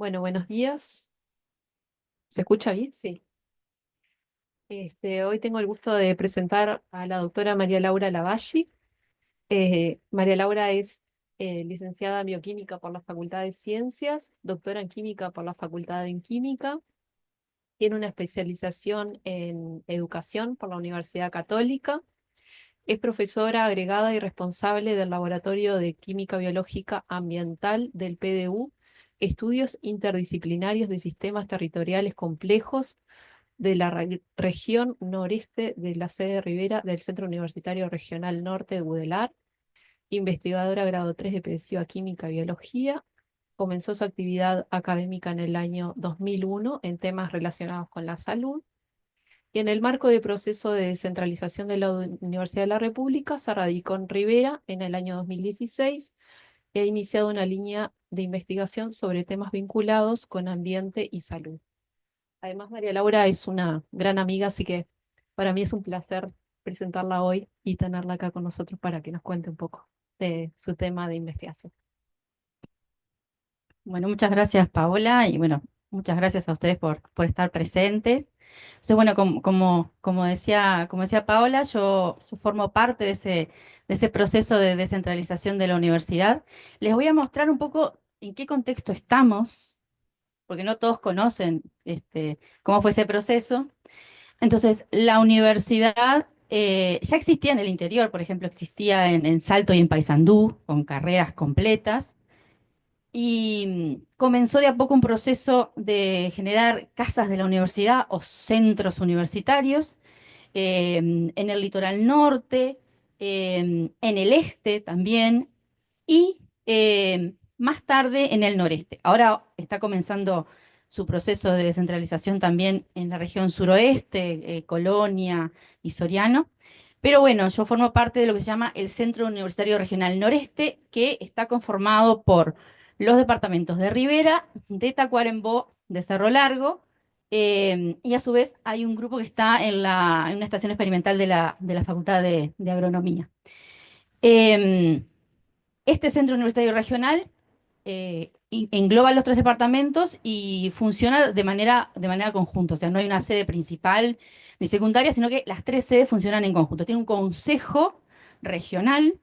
Bueno, buenos días. ¿Se escucha bien? Sí. Hoy tengo el gusto de presentar a la doctora María Laura Lavalle. María Laura es licenciada en bioquímica por la Facultad de Ciencias, doctora en química por la Facultad de Química, tiene una especialización en educación por la Universidad Católica, es profesora agregada y responsable del Laboratorio de Química Biológica Ambiental del PDU, Estudios Interdisciplinarios de Sistemas Territoriales Complejos de la región noreste de la sede de Rivera del Centro Universitario Regional Norte de Budelar, investigadora grado 3 de Pedagogía Química y Biología. Comenzó su actividad académica en el año 2001 en temas relacionados con la salud y en el marco del proceso de descentralización de la Universidad de la República se radicó en Rivera en el año 2016 y ha iniciado una línea de investigación sobre temas vinculados con ambiente y salud. Además, María Laura es una gran amiga, así que para mí es un placer presentarla hoy y tenerla acá con nosotros para que nos cuente un poco de su tema de investigación. Bueno, muchas gracias, Paola, y bueno, muchas gracias a ustedes por estar presentes. Entonces, bueno, como decía Paola, yo formo parte de ese proceso de descentralización de la universidad. Les voy a mostrar un poco en qué contexto estamos, porque no todos conocen cómo fue ese proceso. Entonces, la universidad ya existía en el interior, por ejemplo, existía en Salto y en Paysandú, con carreras completas. Y comenzó de a poco un proceso de generar casas de la universidad o centros universitarios en el litoral norte, en el este también y más tarde en el noreste. Ahora está comenzando su proceso de descentralización también en la región suroeste, Colonia y Soriano. Pero bueno, yo formo parte de lo que se llama el Centro Universitario Regional Noreste, que está conformado por los departamentos de Rivera, de Tacuarembó, de Cerro Largo, y a su vez hay un grupo que está en una estación experimental de la Facultad de Agronomía. Em, este centro universitario regional engloba los tres departamentos y funciona de manera conjunta. O sea, no hay una sede principal ni secundaria, sino que las tres sedes funcionan en conjunto. Tiene un consejo regional,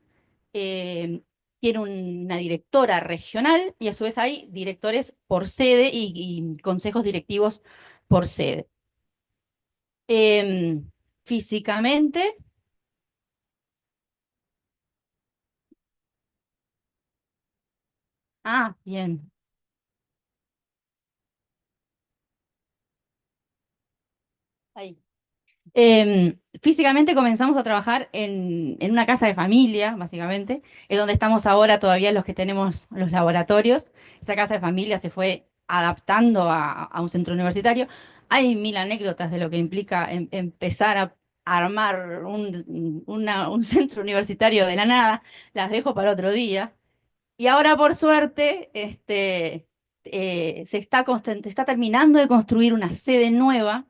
eh, tiene una directora regional y a su vez hay directores por sede y consejos directivos por sede. Em, Físicamente, bien. Ahí. Físicamente comenzamos a trabajar en una casa de familia, básicamente, es donde estamos ahora todavía los que tenemos los laboratorios. Esa casa de familia se fue adaptando a un centro universitario. Hay mil anécdotas de lo que implica empezar a armar un centro universitario de la nada. Las dejo para otro día. Y ahora, por suerte, se está terminando de construir una sede nueva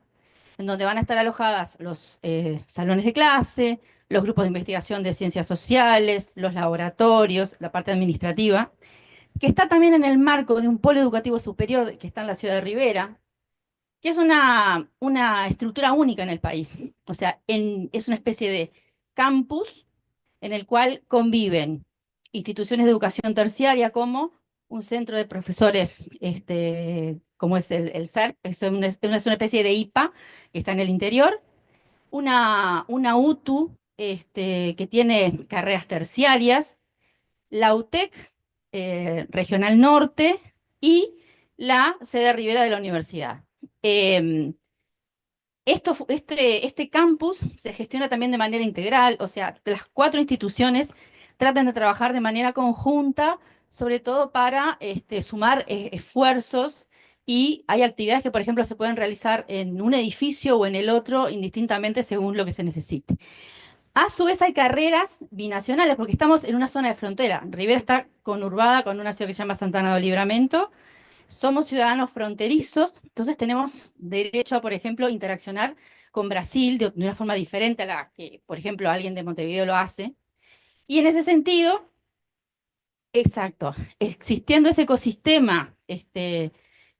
en donde van a estar alojadas los salones de clase, los grupos de investigación de ciencias sociales, los laboratorios, la parte administrativa, que está también en el marco de un polo educativo superior que está en la ciudad de Rivera, que es una estructura única en el país. O sea, es una especie de campus en el cual conviven instituciones de educación terciaria como un centro de profesores, como es el CERP, es una especie de IPA que está en el interior, una UTU que tiene carreras terciarias, la UTEC Regional Norte y la sede Rivera de la universidad. Em, este campus se gestiona también de manera integral, o sea, las cuatro instituciones tratan de trabajar de manera conjunta, sobre todo para sumar esfuerzos, y hay actividades que, por ejemplo, se pueden realizar en un edificio o en el otro, indistintamente según lo que se necesite. A su vez hay carreras binacionales, porque estamos en una zona de frontera. Rivera está conurbada con una ciudad que se llama Santana do Livramento. Somos ciudadanos fronterizos, entonces tenemos derecho a, por ejemplo, interaccionar con Brasil de una forma diferente a la que, por ejemplo, alguien de Montevideo lo hace. Y en ese sentido, exacto, existiendo ese ecosistema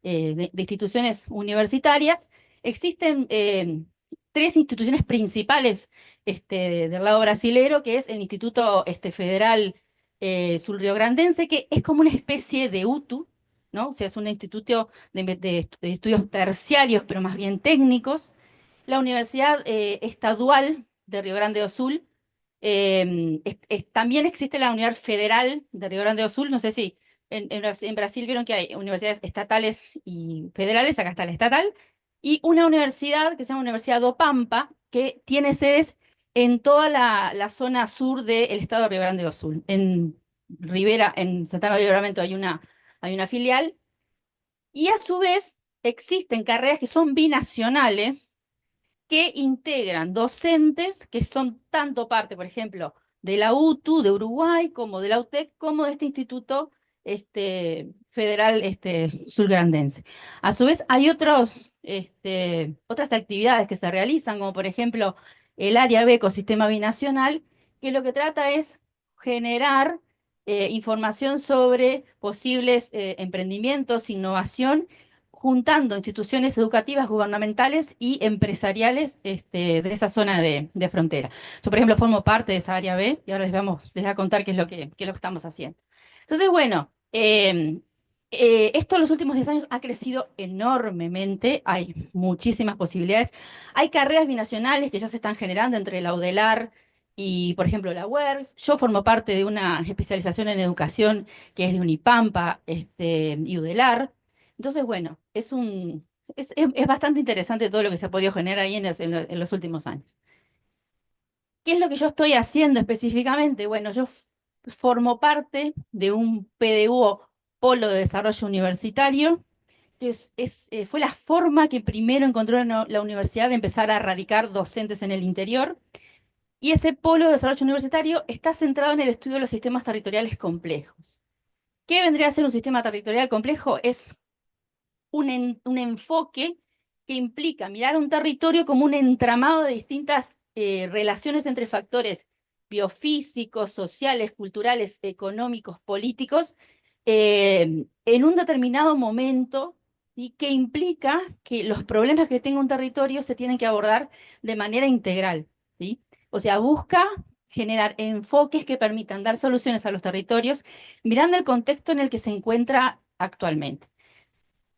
de instituciones universitarias, existen tres instituciones principales del lado brasilero, que es el Instituto Federal Sul-Riograndense, que es como una especie de UTU, ¿no? O sea, es un instituto de estudios terciarios, pero más bien técnicos. La Universidad Estadual de Río Grande do Sul. También existe la Universidad Federal de Río Grande do Sul. No sé si en Brasil vieron que hay universidades estatales y federales, acá está la estatal, y una universidad que se llama Universidad do Pampa, que tiene sedes en toda la zona sur del estado de Río Grande do Sul. En Rivera, en Santana de Livramento hay una filial, y a su vez existen carreras que son binacionales, que integran docentes que son tanto parte, por ejemplo, de la UTU de Uruguay, como de la UTEC, como de este Instituto Federal Surgrandense. A su vez, hay otras actividades que se realizan, como por ejemplo el área B, Ecosistema Binacional, que lo que trata es generar información sobre posibles emprendimientos, innovación, juntando instituciones educativas, gubernamentales y empresariales de esa zona de frontera. Yo, por ejemplo, formo parte de esa área B y ahora les voy a contar qué es lo que estamos haciendo. Entonces, bueno, esto en los últimos 10 años ha crecido enormemente, hay muchísimas posibilidades. Hay carreras binacionales que ya se están generando entre la UDELAR y, por ejemplo, la UERS. Yo formo parte de una especialización en educación que es de Unipampa y UDELAR. Entonces, bueno, es bastante interesante todo lo que se ha podido generar ahí en los últimos años. ¿Qué es lo que yo estoy haciendo específicamente? Bueno, yo formo parte de un PDU, o Polo de Desarrollo Universitario, que fue la forma que primero encontró la universidad de empezar a radicar docentes en el interior. Y ese Polo de Desarrollo Universitario está centrado en el estudio de los sistemas territoriales complejos. ¿Qué vendría a ser un sistema territorial complejo? Es un enfoque que implica mirar un territorio como un entramado de distintas relaciones entre factores biofísicos, sociales, culturales, económicos, políticos, en un determinado momento, y que implica que los problemas que tenga un territorio se tienen que abordar de manera integral, ¿sí? O sea, busca generar enfoques que permitan dar soluciones a los territorios mirando el contexto en el que se encuentra actualmente.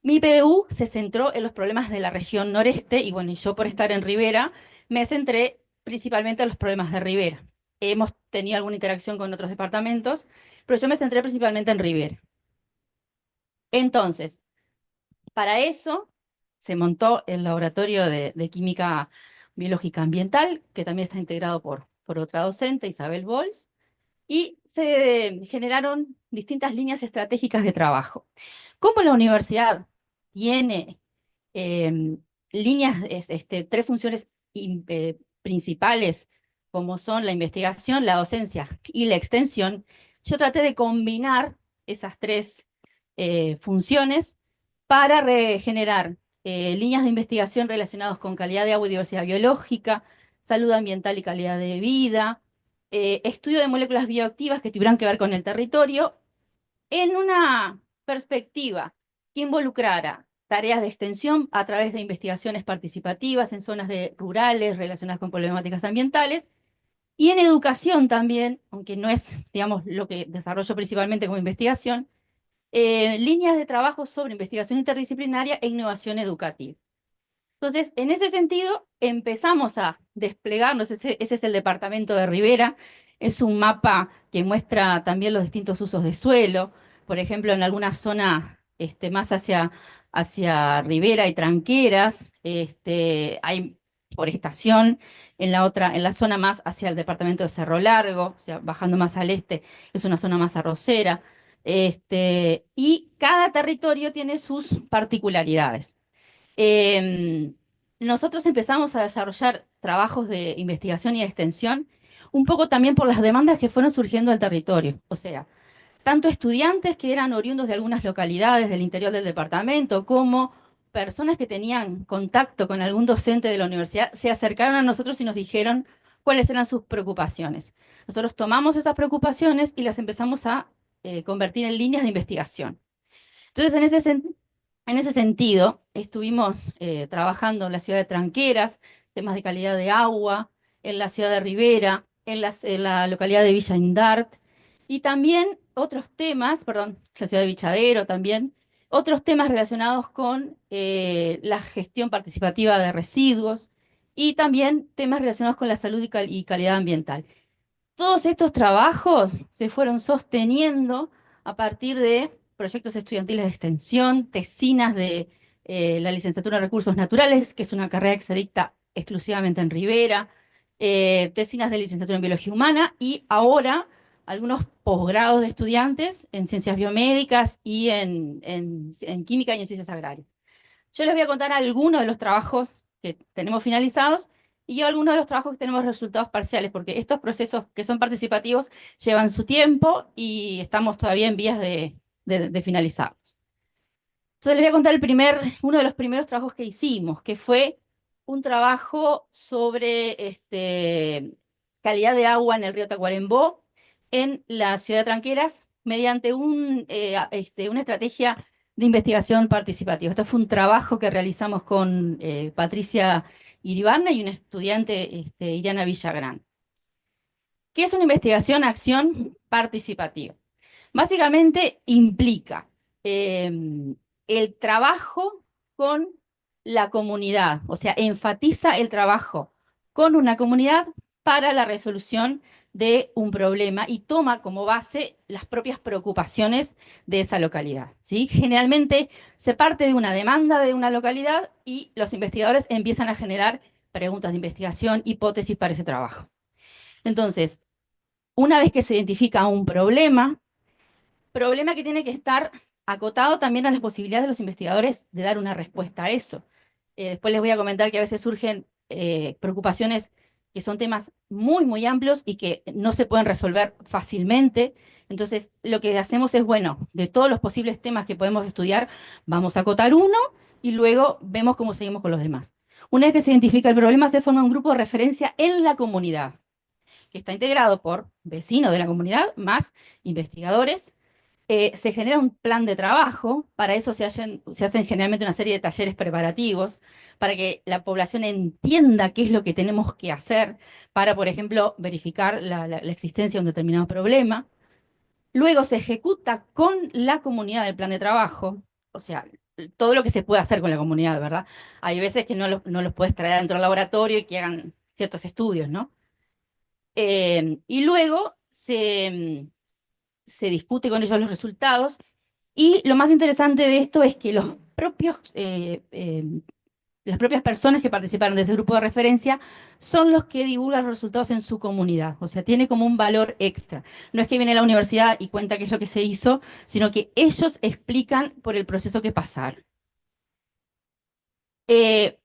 Mi PDU se centró en los problemas de la región noreste y bueno, y yo por estar en Rivera me centré principalmente en los problemas de Rivera. Hemos tenido alguna interacción con otros departamentos, pero yo me centré principalmente en Rivera. Entonces, para eso se montó el laboratorio de química biológica ambiental, que también está integrado por otra docente, Isabel Bols, y se generaron distintas líneas estratégicas de trabajo. Como la universidad tiene em, líneas, tres funciones principales, como son la investigación, la docencia y la extensión, yo traté de combinar esas tres funciones para regenerar líneas de investigación relacionadas con calidad de agua y diversidad biológica, salud ambiental y calidad de vida, estudio de moléculas bioactivas que tuvieran que ver con el territorio, en una perspectiva que involucrara tareas de extensión a través de investigaciones participativas en zonas rurales relacionadas con problemáticas ambientales, y en educación también, aunque no es, digamos, lo que desarrollo principalmente como investigación, líneas de trabajo sobre investigación interdisciplinaria e innovación educativa. Entonces, en ese sentido, empezamos a desplegarnos. Ese es el departamento de Rivera. Es un mapa que muestra también los distintos usos de suelo. Por ejemplo, en alguna zona más hacia Rivera y Tranqueras, hay forestación. En la zona más hacia el departamento de Cerro Largo, o sea, bajando más al este, es una zona más arrocera. Y cada territorio tiene sus particularidades. Em, Nosotros empezamos a desarrollar trabajos de investigación y de extensión, un poco también por las demandas que fueron surgiendo del territorio. O sea, tanto estudiantes que eran oriundos de algunas localidades del interior del departamento, como personas que tenían contacto con algún docente de la universidad, se acercaron a nosotros y nos dijeron cuáles eran sus preocupaciones. Nosotros tomamos esas preocupaciones y las empezamos a convertir en líneas de investigación. Entonces, en ese sentido, En ese sentido, estuvimos trabajando en la ciudad de Tranqueras, temas de calidad de agua, en la ciudad de Rivera, en la localidad de Villa Indart, y también otros temas, perdón, la ciudad de Vichadero también, otros temas relacionados con la gestión participativa de residuos y también temas relacionados con la salud y calidad ambiental. Todos estos trabajos se fueron sosteniendo a partir de proyectos estudiantiles de extensión, tesinas de la licenciatura en Recursos Naturales, que es una carrera que se dicta exclusivamente en Rivera, tesinas de licenciatura en Biología Humana y ahora algunos posgrados de estudiantes en Ciencias Biomédicas y en Química y en Ciencias Agrarias. Yo les voy a contar algunos de los trabajos que tenemos finalizados y algunos de los trabajos que tenemos resultados parciales, porque estos procesos que son participativos llevan su tiempo y estamos todavía en vías de finalizarlos. Entonces les voy a contar uno de los primeros trabajos que hicimos, que fue un trabajo sobre calidad de agua en el río Tacuarembó, en la ciudad de Tranqueras, mediante una estrategia de investigación participativa. Este fue un trabajo que realizamos con Patricia Iribarne y una estudiante, Iriana Villagrán. ¿Qué es una investigación-acción participativa? Básicamente implica el trabajo con la comunidad, o sea, enfatiza el trabajo con una comunidad para la resolución de un problema y toma como base las propias preocupaciones de esa localidad, ¿sí? Generalmente se parte de una demanda de una localidad y los investigadores empiezan a generar preguntas de investigación, hipótesis para ese trabajo. Entonces, una vez que se identifica un problema que tiene que estar acotado también a las posibilidades de los investigadores de dar una respuesta a eso. Después les voy a comentar que a veces surgen preocupaciones que son temas muy, muy amplios y que no se pueden resolver fácilmente. Entonces, lo que hacemos es, bueno, de todos los posibles temas que podemos estudiar, vamos a acotar uno y luego vemos cómo seguimos con los demás. Una vez que se identifica el problema, se forma un grupo de referencia en la comunidad, que está integrado por vecinos de la comunidad, más investigadores. Se genera un plan de trabajo, para eso se hacen generalmente una serie de talleres preparativos, para que la población entienda qué es lo que tenemos que hacer para, por ejemplo, verificar la existencia de un determinado problema. Luego se ejecuta con la comunidad el plan de trabajo, o sea, todo lo que se puede hacer con la comunidad, ¿verdad? Hay veces que no los puedes traer dentro del laboratorio y que hagan ciertos estudios, ¿no? Y luego se discute con ellos los resultados. Y lo más interesante de esto es que las propias personas que participaron de ese grupo de referencia son los que divulgan los resultados en su comunidad. O sea, tiene como un valor extra. No es que viene la universidad y cuenta qué es lo que se hizo, sino que ellos explican por el proceso que pasaron. Eh,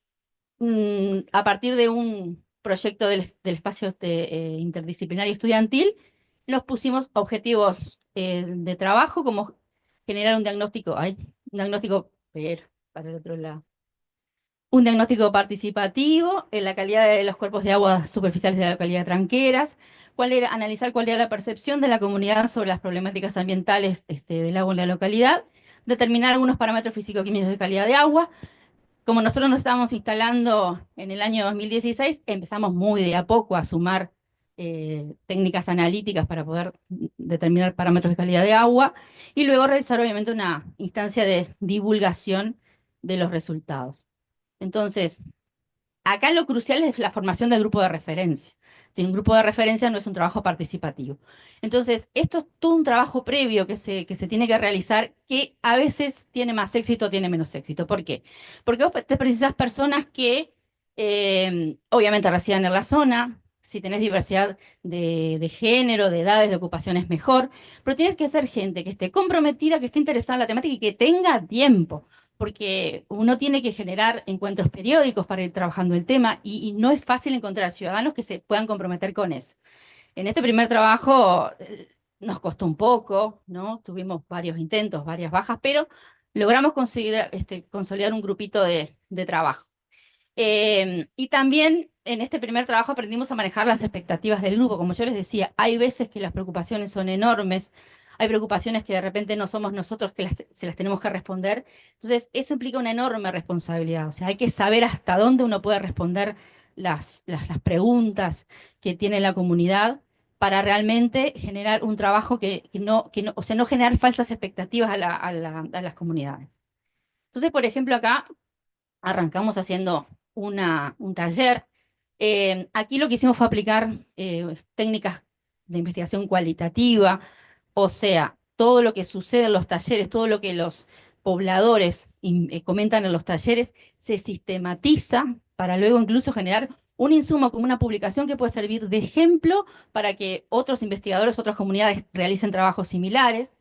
a partir de un proyecto del espacio interdisciplinario estudiantil, nos pusimos objetivos de trabajo, como generar un diagnóstico, para el otro lado, un diagnóstico participativo en la calidad de los cuerpos de agua superficiales de la localidad de Tranqueras, analizar cuál era la percepción de la comunidad sobre las problemáticas ambientales del agua en la localidad, determinar algunos parámetros físico-químicos de calidad de agua. Como nosotros nos estábamos instalando en el año 2016, empezamos muy de a poco a sumar técnicas analíticas para poder determinar parámetros de calidad de agua y luego realizar obviamente una instancia de divulgación de los resultados. Entonces, acá lo crucial es la formación del grupo de referencia. Si un grupo de referencia no es un trabajo participativo. Entonces, esto es todo un trabajo previo que se tiene que realizar, que a veces tiene más éxito, tiene menos éxito. ¿Por qué? Porque vos te precisas personas que obviamente residan en la zona. Si tenés diversidad de género, de edades, de ocupaciones, mejor. Pero tienes que ser gente que esté comprometida, que esté interesada en la temática y que tenga tiempo, porque uno tiene que generar encuentros periódicos para ir trabajando el tema y no es fácil encontrar ciudadanos que se puedan comprometer con eso. En este primer trabajo nos costó un poco, ¿no? Tuvimos varios intentos, varias bajas, pero logramos consolidar un grupito de trabajo. Y también en este primer trabajo aprendimos a manejar las expectativas del grupo. Como yo les decía, hay veces que las preocupaciones son enormes, hay preocupaciones que de repente no somos nosotros que se las tenemos que responder. Entonces, eso implica una enorme responsabilidad. O sea, hay que saber hasta dónde uno puede responder las preguntas que tiene la comunidad para realmente generar un trabajo que no, o sea, no generar falsas expectativas a las comunidades. Entonces, por ejemplo, acá arrancamos haciendo un taller. Aquí lo que hicimos fue aplicar técnicas de investigación cualitativa, o sea, todo lo que sucede en los talleres, todo lo que los pobladores comentan en los talleres, se sistematiza para luego incluso generar un insumo como una publicación que puede servir de ejemplo para que otros investigadores, otras comunidades realicen trabajos similares.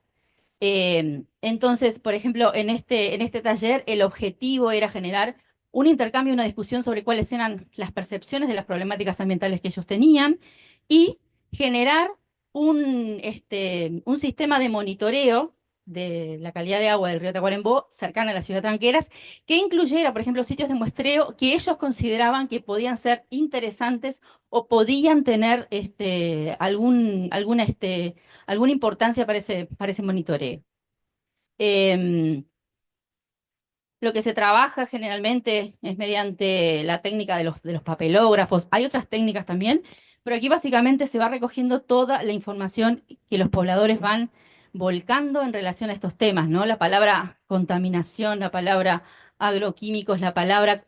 Entonces, por ejemplo, en este taller el objetivo era generar un intercambio, una discusión sobre cuáles eran las percepciones de las problemáticas ambientales que ellos tenían y generar un sistema de monitoreo de la calidad de agua del río Tacuarembó cercana a la ciudad de Tranqueras, que incluyera, por ejemplo, sitios de muestreo que ellos consideraban que podían ser interesantes o podían tener alguna importancia para ese monitoreo. Em, lo que se trabaja generalmente es mediante la técnica de los papelógrafos. Hay otras técnicas también, pero aquí básicamente se va recogiendo toda la información que los pobladores van volcando en relación a estos temas, ¿no? La palabra contaminación, la palabra agroquímicos, la palabra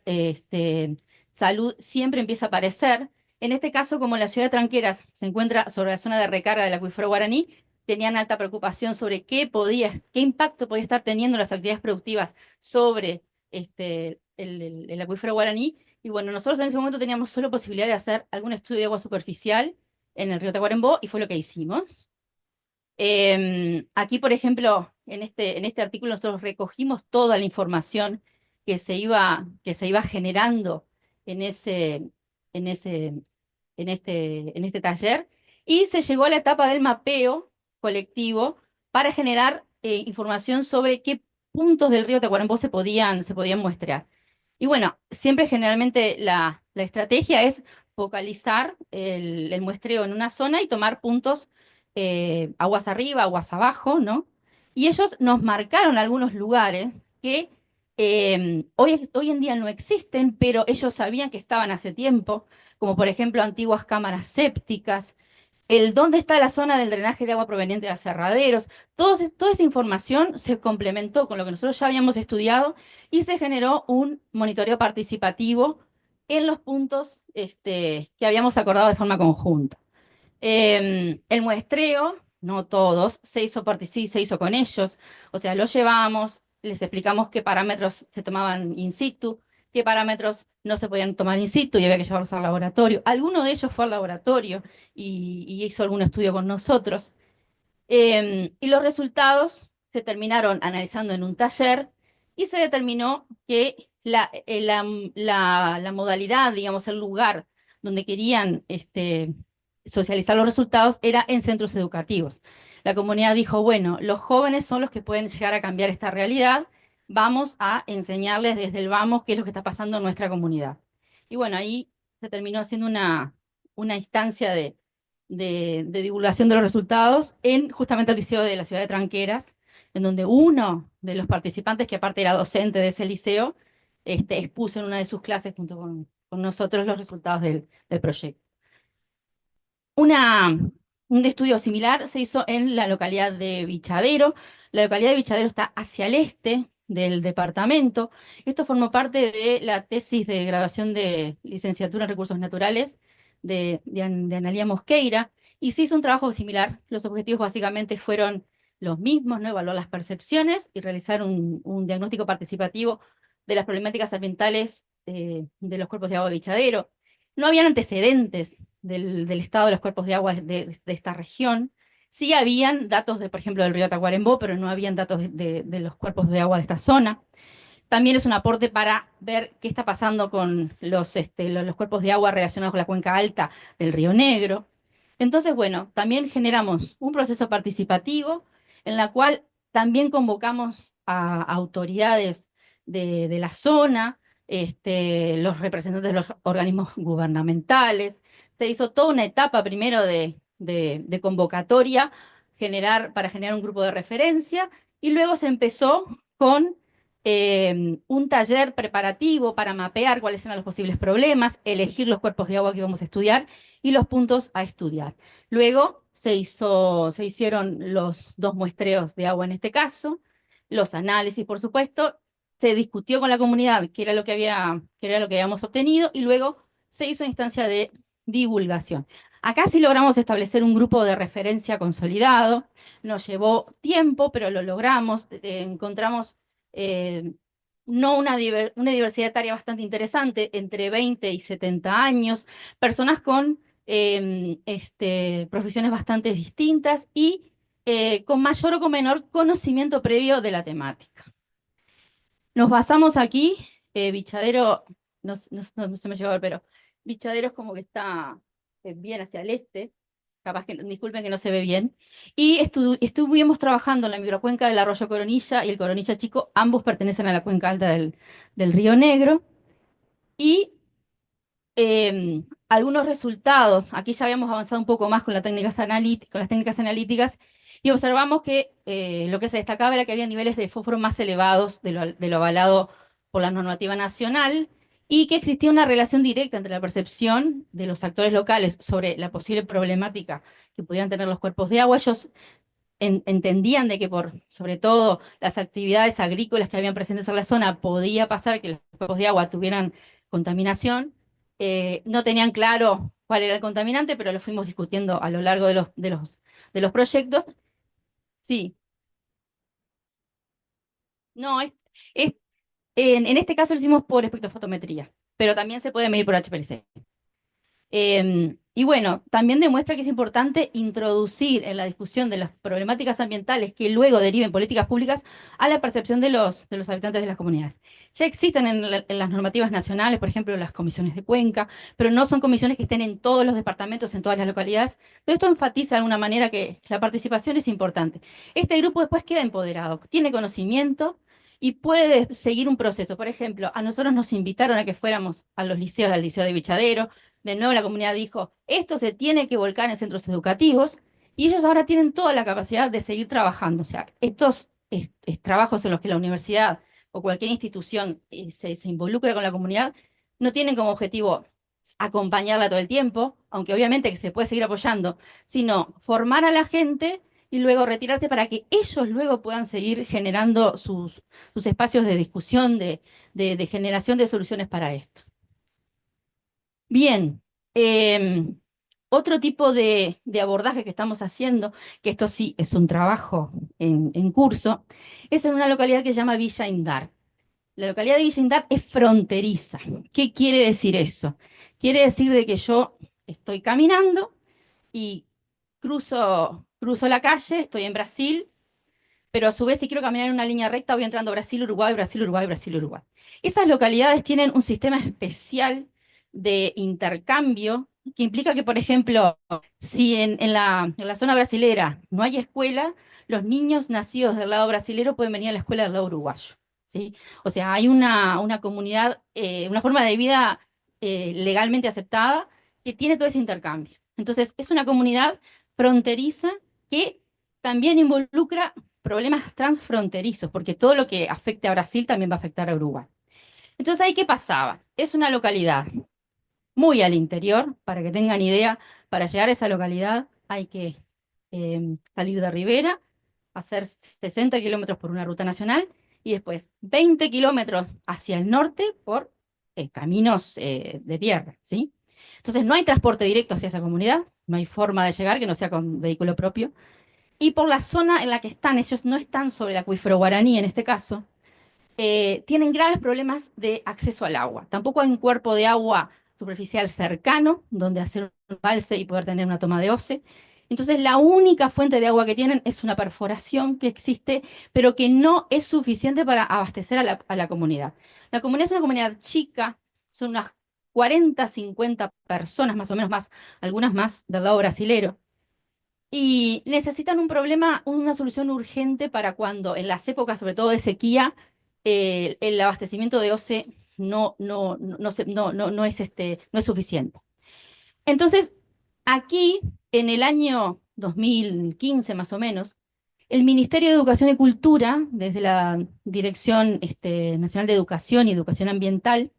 salud siempre empieza a aparecer. En este caso, como la ciudad de Tranqueras se encuentra sobre la zona de recarga del acuífero Guaraní, tenían alta preocupación sobre qué impacto podía estar teniendo las actividades productivas sobre el acuífero Guaraní. Y bueno, nosotros en ese momento teníamos solo posibilidad de hacer algún estudio de agua superficial en el río Tacuarembó y fue lo que hicimos. Aquí, por ejemplo, en este artículo nosotros recogimos toda la información que se iba generando en ese, en ese, en este taller y se llegó a la etapa del mapeo colectivo para generar información sobre qué puntos del río Tacuarembó se podían muestrear. Y bueno, siempre generalmente la estrategia es focalizar el muestreo en una zona y tomar puntos aguas arriba, aguas abajo, ¿no? Y ellos nos marcaron algunos lugares que hoy en día no existen, pero ellos sabían que estaban hace tiempo, como por ejemplo antiguas cámaras sépticas, dónde está la zona del drenaje de agua proveniente de aserraderos. Toda esa información se complementó con lo que nosotros ya habíamos estudiado y se generó un monitoreo participativo en los puntos que habíamos acordado de forma conjunta. El muestreo, no todos, sí, se hizo con ellos, o sea, los llevamos, les explicamos qué parámetros se tomaban in situ, qué parámetros no se podían tomar in situ y había que llevarlos al laboratorio. Alguno de ellos fue al laboratorio y hizo algún estudio con nosotros. Y los resultados se terminaron analizando en un taller y se determinó que la modalidad, digamos, el lugar donde querían socializar los resultados era en centros educativos. La comunidad dijo, bueno, los jóvenes son los que pueden llegar a cambiar esta realidad, vamos a enseñarles desde el vamos qué es lo que está pasando en nuestra comunidad. Y bueno, ahí se terminó haciendo una instancia de divulgación de los resultados en justamente el liceo de la ciudad de Tranqueras, en donde uno de los participantes, que aparte era docente de ese liceo, expuso en una de sus clases junto con nosotros los resultados del proyecto. Un estudio similar se hizo en la localidad de Bichadero. La localidad de Bichadero está hacia el este del departamento. Esto formó parte de la tesis de graduación de licenciatura en recursos naturales de Analía Mosqueira, y se hizo un trabajo similar. Los objetivos básicamente fueron los mismos, ¿no? Evaluar las percepciones y realizar un diagnóstico participativo de las problemáticas ambientales de los cuerpos de agua de Bichadero. No habían antecedentes del estado de los cuerpos de agua de esta región. Sí habían datos, por ejemplo, del río Tacuarembó, pero no habían datos de los cuerpos de agua de esta zona. También es un aporte para ver qué está pasando con los cuerpos de agua relacionados con la cuenca alta del Río Negro. Entonces, bueno, también generamos un proceso participativo en la cual también convocamos a autoridades de la zona, los representantes de los organismos gubernamentales. Se hizo toda una etapa primero de convocatoria para generar un grupo de referencia, y luego se empezó con un taller preparativo para mapear cuáles eran los posibles problemas, elegir los cuerpos de agua que íbamos a estudiar y los puntos a estudiar. Luego se hicieron los 2 muestreos de agua en este caso, los análisis, por supuesto, se discutió con la comunidad qué era lo que habíamos obtenido, y luego se hizo una instancia de divulgación. Acá sí logramos establecer un grupo de referencia consolidado, nos llevó tiempo, pero lo logramos, encontramos eh, no una diversidad etaria bastante interesante, entre 20 y 70 años, personas con profesiones bastante distintas y con mayor o con menor conocimiento previo de la temática. Nos basamos aquí, Bichadero, no se me llegó a ver, pero Bichadero es como que está bien hacia el este, capaz que, disculpen que no se ve bien, y estuvimos trabajando en la microcuenca del arroyo Coronilla y el Coronilla Chico, ambos pertenecen a la cuenca alta del Río Negro, y algunos resultados. Aquí ya habíamos avanzado un poco más con las técnicas analíticas y observamos que lo que se destacaba era que había niveles de fósforo más elevados de lo avalado por la normativa nacional y que existía una relación directa entre la percepción de los actores locales sobre la posible problemática que pudieran tener los cuerpos de agua. Ellos entendían de que por, sobre todo, las actividades agrícolas que habían presentes en la zona, podía pasar que los cuerpos de agua tuvieran contaminación. No tenían claro cuál era el contaminante, pero lo fuimos discutiendo a lo largo de los proyectos. Sí, no, en este caso lo hicimos por espectrofotometría, pero también se puede medir por HPLC. Y bueno, también demuestra que es importante introducir en la discusión de las problemáticas ambientales que luego deriven políticas públicas a la percepción de los habitantes de las comunidades. Ya existen en las normativas nacionales, por ejemplo, las comisiones de cuenca, pero no son comisiones que estén en todos los departamentos, en todas las localidades. Todo esto enfatiza de alguna manera que la participación es importante. Este grupo después queda empoderado, tiene conocimiento y puede seguir un proceso. Por ejemplo, a nosotros nos invitaron a que fuéramos a los liceos, al Liceo de Bichadero. De nuevo la comunidad dijo, esto se tiene que volcar en centros educativos, y ellos ahora tienen toda la capacidad de seguir trabajando. O sea, estos trabajos en los que la universidad o cualquier institución se involucra con la comunidad no tienen como objetivo acompañarla todo el tiempo, aunque obviamente que se puede seguir apoyando, sino formar a la gente y luego retirarse para que ellos luego puedan seguir generando sus espacios de discusión, de generación de soluciones para esto. Bien, otro tipo de abordaje que estamos haciendo, que esto sí es un trabajo en curso, es en una localidad que se llama Villa Indar. La localidad de Villa Indar es fronteriza. ¿Qué quiere decir eso? Quiere decir de que yo estoy caminando y cruzo la calle, estoy en Brasil, pero a su vez si quiero caminar en una línea recta voy entrando Brasil, Uruguay, Brasil, Uruguay, Brasil, Uruguay. Esas localidades tienen un sistema especial de intercambio que implica que, por ejemplo, si en la zona brasilera no hay escuela, los niños nacidos del lado brasilero pueden venir a la escuela del lado uruguayo, ¿sí? O sea, hay una comunidad, una forma de vida legalmente aceptada que tiene todo ese intercambio. Entonces, es una comunidad fronteriza que también involucra problemas transfronterizos, porque todo lo que afecte a Brasil también va a afectar a Uruguay. Entonces, ¿ahí qué pasaba? Es una localidad muy al interior, para que tengan idea, para llegar a esa localidad hay que salir de Rivera, hacer 60 kilómetros por una ruta nacional y después 20 kilómetros hacia el norte por caminos de tierra, ¿sí? Entonces no hay transporte directo hacia esa comunidad, no hay forma de llegar que no sea con vehículo propio. Y por la zona en la que están, ellos no están sobre el acuífero guaraní en este caso, tienen graves problemas de acceso al agua. Tampoco hay un cuerpo de agua superficial cercano donde hacer un embalse y poder tener una toma de OCE. Entonces, la única fuente de agua que tienen es una perforación que existe, pero que no es suficiente para abastecer a la comunidad. La comunidad es una comunidad chica, son unas 40, 50 personas, más o menos más, algunas más del lado brasilero. Y necesitan una solución urgente para cuando, en las épocas, sobre todo de sequía, el abastecimiento de OCE no es suficiente. Entonces, aquí, en el año 2015 más o menos, el Ministerio de Educación y Cultura, desde la Dirección Nacional de Educación y Educación Ambiental,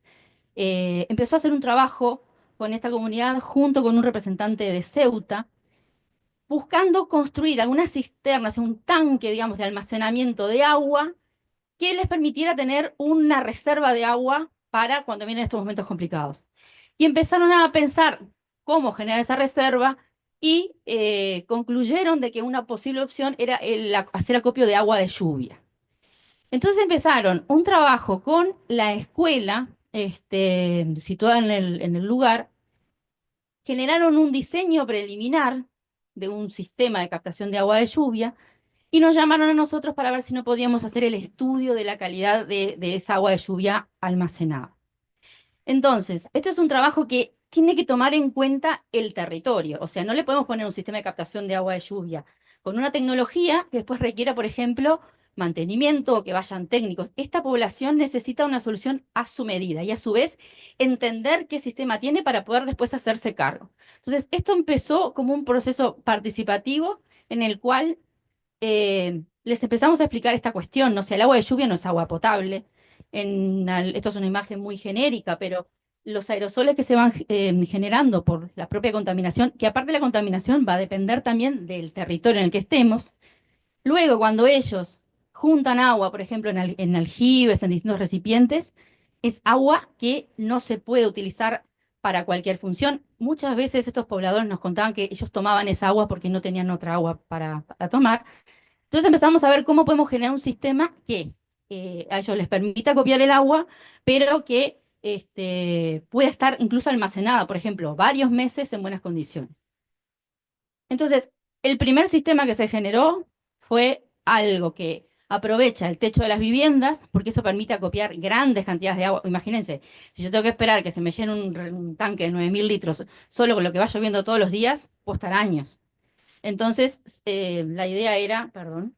empezó a hacer un trabajo con esta comunidad junto con un representante de Ceuta, buscando construir algunas cisternas, un tanque, digamos, de almacenamiento de agua que les permitiera tener una reserva de agua para cuando vienen estos momentos complicados. Y empezaron a pensar cómo generar esa reserva y concluyeron de que una posible opción era hacer acopio de agua de lluvia. Entonces empezaron un trabajo con la escuela situada en el lugar, generaron un diseño preliminar de un sistema de captación de agua de lluvia y nos llamaron a nosotros para ver si no podíamos hacer el estudio de la calidad de esa agua de lluvia almacenada. Entonces, esto es un trabajo que tiene que tomar en cuenta el territorio, o sea, no le podemos poner un sistema de captación de agua de lluvia con una tecnología que después requiera, por ejemplo, mantenimiento o que vayan técnicos. Esta población necesita una solución a su medida y a su vez entender qué sistema tiene para poder después hacerse cargo. Entonces, esto empezó como un proceso participativo en el cual les empezamos a explicar esta cuestión, no sé, el agua de lluvia no es agua potable. Esto es una imagen muy genérica, pero los aerosoles que se van generando por la propia contaminación, que aparte de la contaminación va a depender también del territorio en el que estemos. Luego, cuando ellos juntan agua, por ejemplo, en aljibes, en distintos recipientes, es agua que no se puede utilizar para cualquier función. Muchas veces estos pobladores nos contaban que ellos tomaban esa agua porque no tenían otra agua para tomar. Entonces empezamos a ver cómo podemos generar un sistema que a ellos les permita copiar el agua, pero que pueda estar incluso almacenada, por ejemplo, varios meses en buenas condiciones. Entonces, el primer sistema que se generó fue algo que aprovecha el techo de las viviendas, porque eso permite acopiar grandes cantidades de agua. Imagínense, si yo tengo que esperar que se me llene un tanque de 9.000 litros solo con lo que va lloviendo todos los días, puedo estar años. Entonces, la idea era, perdón.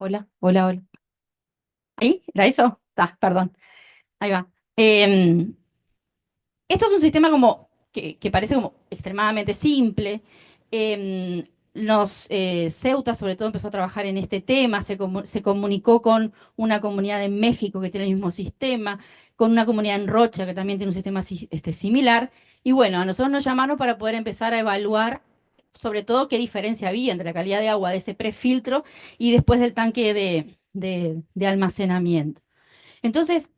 Hola, hola, hola. ¿Ahí? ¿Era eso? Perdón. Ahí va. Em, Esto es un sistema como que parece como extremadamente simple. Ceuta, sobre todo, empezó a trabajar en este tema, se comunicó con una comunidad en México que tiene el mismo sistema, con una comunidad en Rocha que también tiene un sistema similar. Y bueno, a nosotros nos llamaron para poder empezar a evaluar, sobre todo, qué diferencia había entre la calidad de agua de ese prefiltro y después del tanque de almacenamiento. Entonces,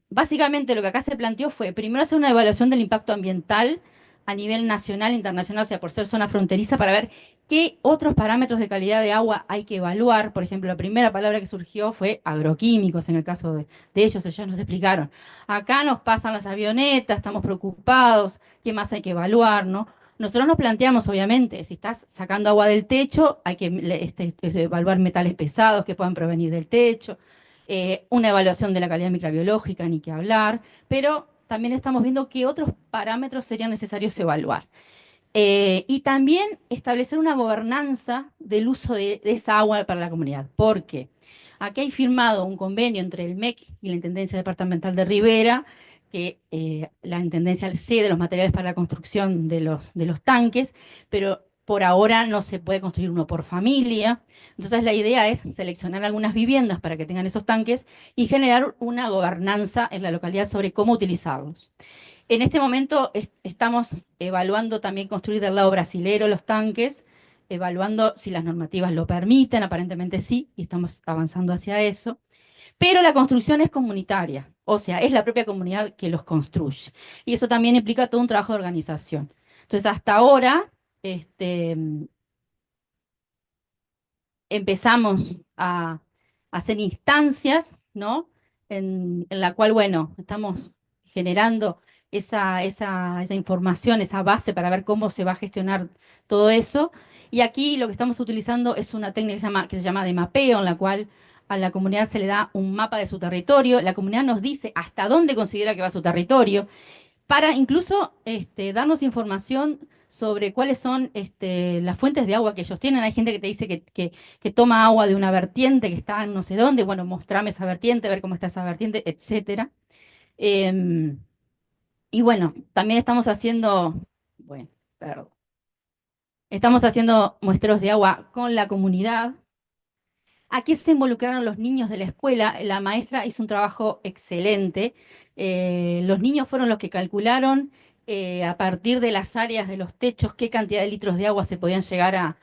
básicamente lo que acá se planteó fue primero hacer una evaluación del impacto ambiental a nivel nacional e internacional, o sea, por ser zona fronteriza, para ver qué otros parámetros de calidad de agua hay que evaluar. Por ejemplo, la primera palabra que surgió fue agroquímicos, en el caso de ellos nos explicaron. Acá nos pasan las avionetas, estamos preocupados, ¿qué más hay que evaluar, no? Nosotros nos planteamos, obviamente, si estás sacando agua del techo, hay que evaluar metales pesados que puedan provenir del techo, una evaluación de la calidad microbiológica, ni que hablar, pero también estamos viendo qué otros parámetros serían necesarios evaluar. Y también establecer una gobernanza del uso de esa agua para la comunidad. ¿Por qué? Aquí hay firmado un convenio entre el MEC y la Intendencia Departamental de Rivera, que la Intendencia cede los materiales para la construcción de los tanques, pero por ahora no se puede construir uno por familia. Entonces la idea es seleccionar algunas viviendas para que tengan esos tanques y generar una gobernanza en la localidad sobre cómo utilizarlos. En este momento estamos evaluando también construir del lado brasilero los tanques, evaluando si las normativas lo permiten, aparentemente sí, y estamos avanzando hacia eso. Pero la construcción es comunitaria, o sea, es la propia comunidad que los construye. Y eso también implica todo un trabajo de organización. Entonces, hasta ahora, este, empezamos a hacer instancias, ¿no? En la cual, bueno, estamos generando esa información, esa base para ver cómo se va a gestionar todo eso. Y aquí lo que estamos utilizando es una técnica que se llama de mapeo, en la cual a la comunidad se le da un mapa de su territorio. La comunidad nos dice hasta dónde considera que va su territorio para incluso darnos información sobre cuáles son las fuentes de agua que ellos tienen. Hay gente que te dice que toma agua de una vertiente que está en no sé dónde. Bueno, mostrame esa vertiente, ver cómo está esa vertiente, etcétera. Em, y bueno, también estamos haciendo, bueno, perdón, estamos haciendo muestreos de agua con la comunidad. Aquí se involucraron los niños de la escuela. La maestra hizo un trabajo excelente. Los niños fueron los que calcularon a partir de las áreas de los techos qué cantidad de litros de agua se podían llegar a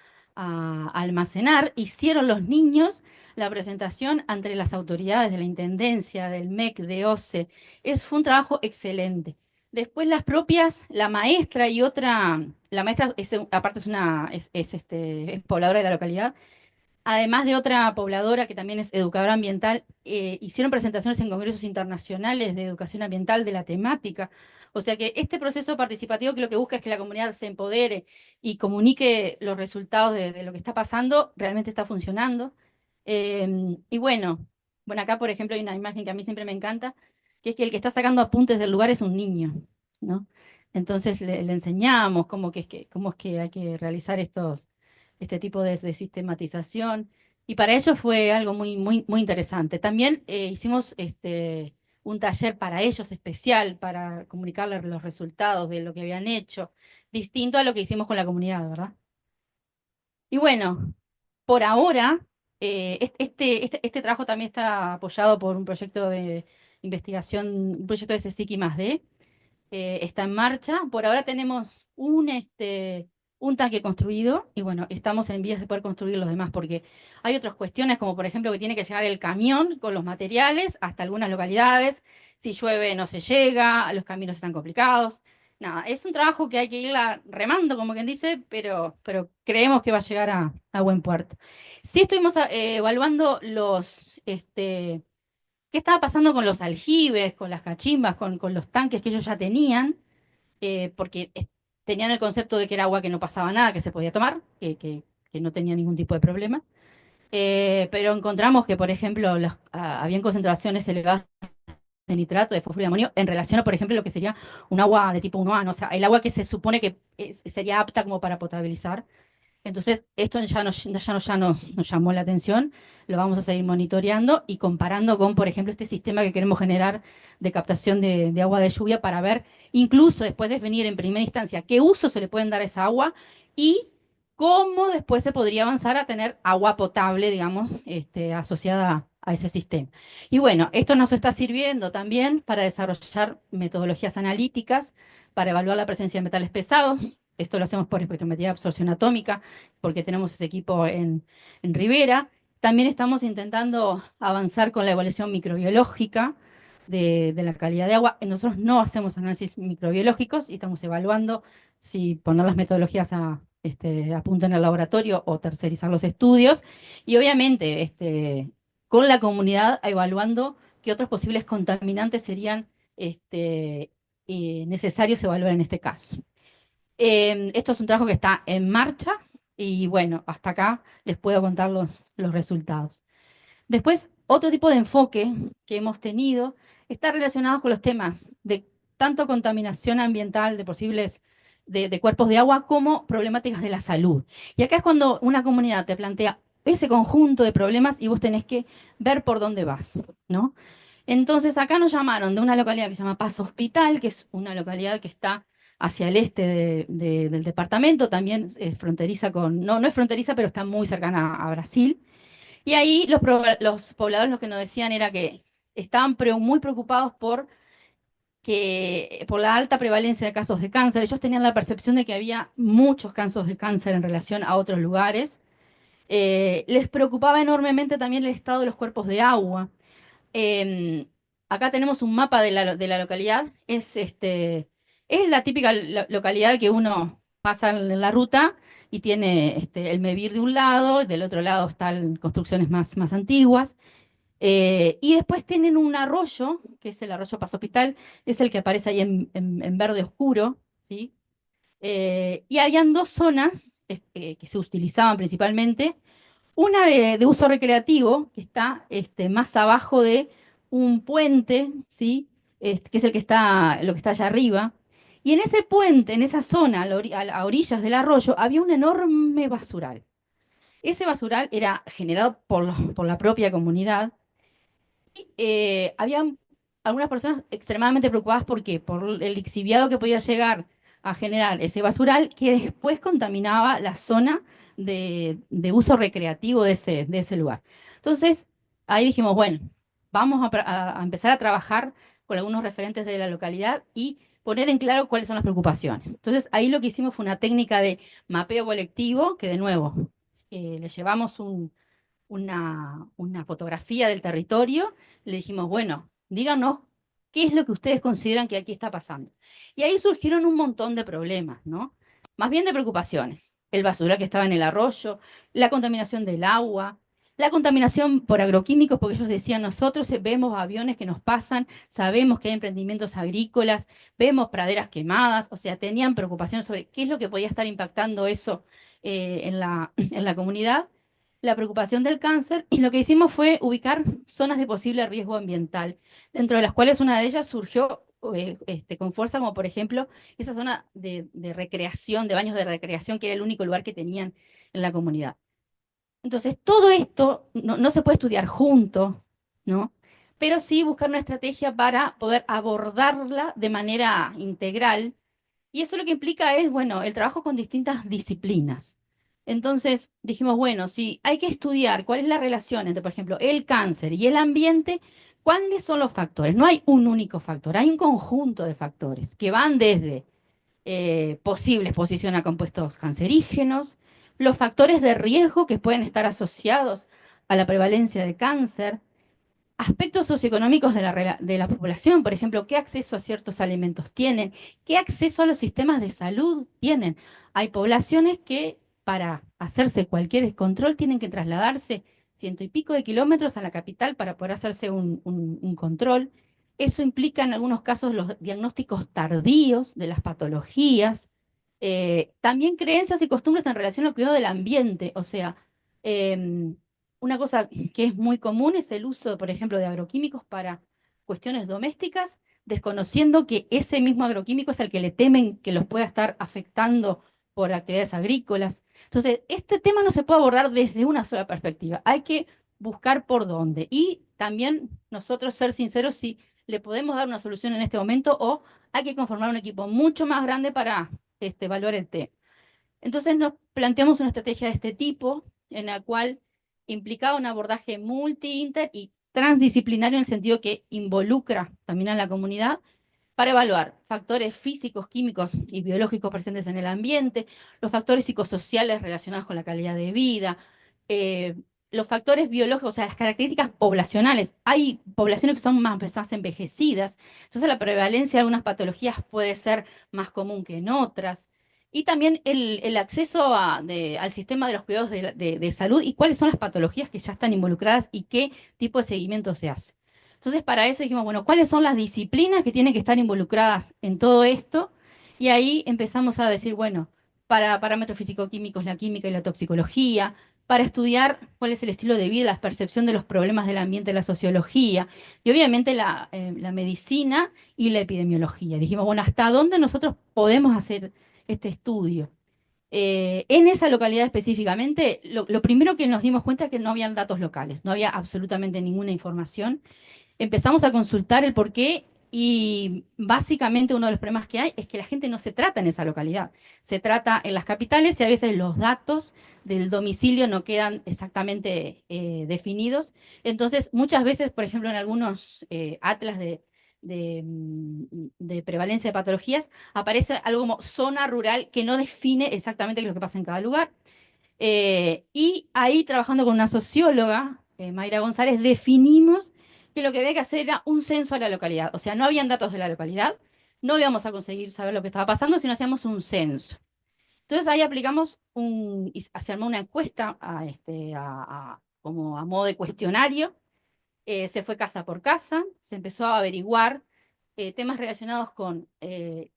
almacenar. Hicieron los niños la presentación ante las autoridades de la Intendencia, del MEC, de OCE. Fue un trabajo excelente. Después las propias, la maestra y otra, la maestra aparte es pobladora de la localidad, además de otra pobladora que también es educadora ambiental, hicieron presentaciones en congresos internacionales de educación ambiental de la temática. O sea que este proceso participativo que lo que busca es que la comunidad se empodere y comunique los resultados de lo que está pasando, realmente está funcionando. Y bueno, acá por ejemplo hay una imagen que a mí siempre me encanta, que es que el que está sacando apuntes del lugar es un niño, ¿no? Entonces le enseñamos cómo es que hay que realizar este tipo de sistematización. Y para ellos fue algo muy, muy, muy interesante. También hicimos un taller para ellos especial, para comunicarles los resultados de lo que habían hecho, distinto a lo que hicimos con la comunidad, ¿verdad? Y bueno, por ahora, este trabajo también está apoyado por un proyecto de investigación, un proyecto de CSIC más D, está en marcha. Por ahora tenemos un tanque construido y bueno, estamos en vías de poder construir los demás porque hay otras cuestiones como por ejemplo que tiene que llegar el camión con los materiales hasta algunas localidades. Si llueve no se llega, los caminos están complicados. Nada, es un trabajo que hay que irla remando, como quien dice, pero creemos que va a llegar a buen puerto. Sí estuvimos evaluando qué estaba pasando con los aljibes, con las cachimbas, con los tanques que ellos ya tenían, porque tenían el concepto de que era agua que no pasaba nada, que se podía tomar, que no tenía ningún tipo de problema. Pero encontramos que, por ejemplo, habían concentraciones elevadas de nitrato, de fosfuro y de amonio, en relación a, por ejemplo, lo que sería un agua de tipo 1A, ¿no? O sea, el agua que se supone que sería apta como para potabilizar. Entonces, esto ya nos llamó la atención, lo vamos a seguir monitoreando y comparando con, por ejemplo, este sistema que queremos generar de captación de agua de lluvia para ver, incluso después de definir en primera instancia qué uso se le pueden dar a esa agua y cómo después se podría avanzar a tener agua potable, digamos, asociada a ese sistema. Y bueno, esto nos está sirviendo también para desarrollar metodologías analíticas, para evaluar la presencia de metales pesados. Esto lo hacemos por espectrometría de absorción atómica, porque tenemos ese equipo en Rivera. También estamos intentando avanzar con la evaluación microbiológica de la calidad de agua. Nosotros no hacemos análisis microbiológicos y estamos evaluando si poner las metodologías a punto en el laboratorio o tercerizar los estudios. Y obviamente con la comunidad evaluando qué otros posibles contaminantes serían necesarios evaluar en este caso. Esto es un trabajo que está en marcha y bueno, hasta acá les puedo contar los resultados. Después, otro tipo de enfoque que hemos tenido está relacionado con los temas de tanto contaminación ambiental de posibles de cuerpos de agua como problemáticas de la salud. Y acá es cuando una comunidad te plantea ese conjunto de problemas y vos tenés que ver por dónde vas, ¿no? Entonces, acá nos llamaron de una localidad que se llama Paz Hospital, que es una localidad que está hacia el este del departamento, también es fronteriza no es fronteriza, pero está muy cercana a Brasil. Y ahí los pobladores lo que nos decían era que estaban muy preocupados por la alta prevalencia de casos de cáncer. Ellos tenían la percepción de que había muchos casos de cáncer en relación a otros lugares. Les preocupaba enormemente también el estado de los cuerpos de agua. Em, Acá tenemos un mapa de la localidad. Es la típica localidad que uno pasa en la ruta y tiene el Mevir de un lado, del otro lado están construcciones más antiguas. Y después tienen un arroyo, que es el arroyo Paso Hospital, es el que aparece ahí en verde oscuro, ¿sí? Y habían dos zonas que se utilizaban principalmente, una de uso recreativo, que está más abajo de un puente, ¿sí? Que es lo que está allá arriba. Y en ese puente, en esa zona, a orillas del arroyo, había un enorme basural. Ese basural era generado por la propia comunidad. Habían algunas personas extremadamente preocupadas por el lixiviado que podía llegar a generar ese basural que después contaminaba la zona de uso recreativo de ese lugar. Entonces, ahí dijimos, bueno, vamos a empezar a trabajar con algunos referentes de la localidad y poner en claro cuáles son las preocupaciones. Entonces, ahí lo que hicimos fue una técnica de mapeo colectivo, que de nuevo, le llevamos una fotografía del territorio, le dijimos, bueno, díganos qué es lo que ustedes consideran que aquí está pasando. Y ahí surgieron un montón de problemas, ¿no? Más bien de preocupaciones. El basural que estaba en el arroyo, la contaminación del agua, la contaminación por agroquímicos, porque ellos decían, nosotros vemos aviones que nos pasan, sabemos que hay emprendimientos agrícolas, vemos praderas quemadas, o sea, tenían preocupación sobre qué es lo que podía estar impactando eso en la comunidad, la preocupación del cáncer, y lo que hicimos fue ubicar zonas de posible riesgo ambiental, dentro de las cuales una de ellas surgió con fuerza, como por ejemplo esa zona de recreación, de baños de recreación, que era el único lugar que tenían en la comunidad. Entonces, todo esto no se puede estudiar junto, ¿no? Pero sí buscar una estrategia para poder abordarla de manera integral, y eso lo que implica es, bueno, el trabajo con distintas disciplinas. Entonces dijimos, bueno, si hay que estudiar cuál es la relación entre, por ejemplo, el cáncer y el ambiente, ¿cuáles son los factores? No hay un único factor, hay un conjunto de factores que van desde posible exposición a compuestos cancerígenos, los factores de riesgo que pueden estar asociados a la prevalencia de cáncer, aspectos socioeconómicos de la población, por ejemplo, qué acceso a ciertos alimentos tienen, qué acceso a los sistemas de salud tienen. Hay poblaciones que para hacerse cualquier control tienen que trasladarse ciento y pico de kilómetros a la capital para poder hacerse un control. Eso implica en algunos casos los diagnósticos tardíos de las patologías. También creencias y costumbres en relación al cuidado del ambiente, o sea, em, una cosa que es muy común es el uso, por ejemplo, de agroquímicos para cuestiones domésticas, desconociendo que ese mismo agroquímico es el que le temen que los pueda estar afectando por actividades agrícolas. Entonces, este tema no se puede abordar desde una sola perspectiva, hay que buscar por dónde. Y también nosotros ser sinceros si le podemos dar una solución en este momento o hay que conformar un equipo mucho más grande para evaluar el tema. Entonces nos planteamos una estrategia de este tipo, en la cual implicaba un abordaje multi, inter y transdisciplinario en el sentido que involucra también a la comunidad para evaluar factores físicos, químicos y biológicos presentes en el ambiente, los factores psicosociales relacionados con la calidad de vida, eh, los factores biológicos, o sea, las características poblacionales. Hay poblaciones que son más envejecidas, entonces la prevalencia de algunas patologías puede ser más común que en otras. Y también el acceso al sistema de los cuidados de salud y cuáles son las patologías que ya están involucradas y qué tipo de seguimiento se hace. Entonces, para eso dijimos, bueno, ¿cuáles son las disciplinas que tienen que estar involucradas en todo esto? Y ahí empezamos a decir, bueno, para parámetros físico-químicos, la química y la toxicología, para estudiar cuál es el estilo de vida, la percepción de los problemas del ambiente, la sociología, y obviamente la medicina y la epidemiología. Dijimos, bueno, ¿hasta dónde nosotros podemos hacer este estudio? En esa localidad específicamente, lo primero que nos dimos cuenta es que no habían datos locales, no había absolutamente ninguna información. Empezamos a consultar el porqué y básicamente uno de los problemas que hay es que la gente no se trata en esa localidad. Se trata en las capitales y a veces los datos del domicilio no quedan exactamente definidos. Entonces, muchas veces, por ejemplo, en algunos atlas de prevalencia de patologías, aparece algo como zona rural que no define exactamente qué es lo que pasa en cada lugar. Y ahí, trabajando con una socióloga, Mayra González, definimos que lo que había que hacer era un censo a la localidad. O sea, no habían datos de la localidad, no íbamos a conseguir saber lo que estaba pasando si no hacíamos un censo. Entonces ahí aplicamos se armó una encuesta como a modo de cuestionario. Se fue casa por casa, se empezó a averiguar temas relacionados con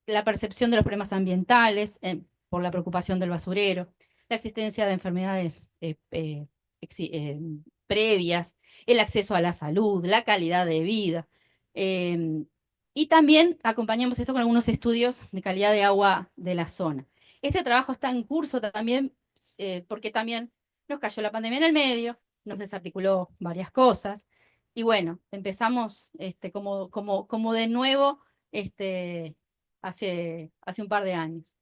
la percepción de los problemas ambientales, por la preocupación del basurero, la existencia de enfermedades previas, el acceso a la salud, la calidad de vida. em, y también acompañamos esto con algunos estudios de calidad de agua de la zona. Este trabajo está en curso también, porque también nos cayó la pandemia en el medio, nos desarticuló varias cosas. Y bueno, empezamos como de nuevo hace un par de años.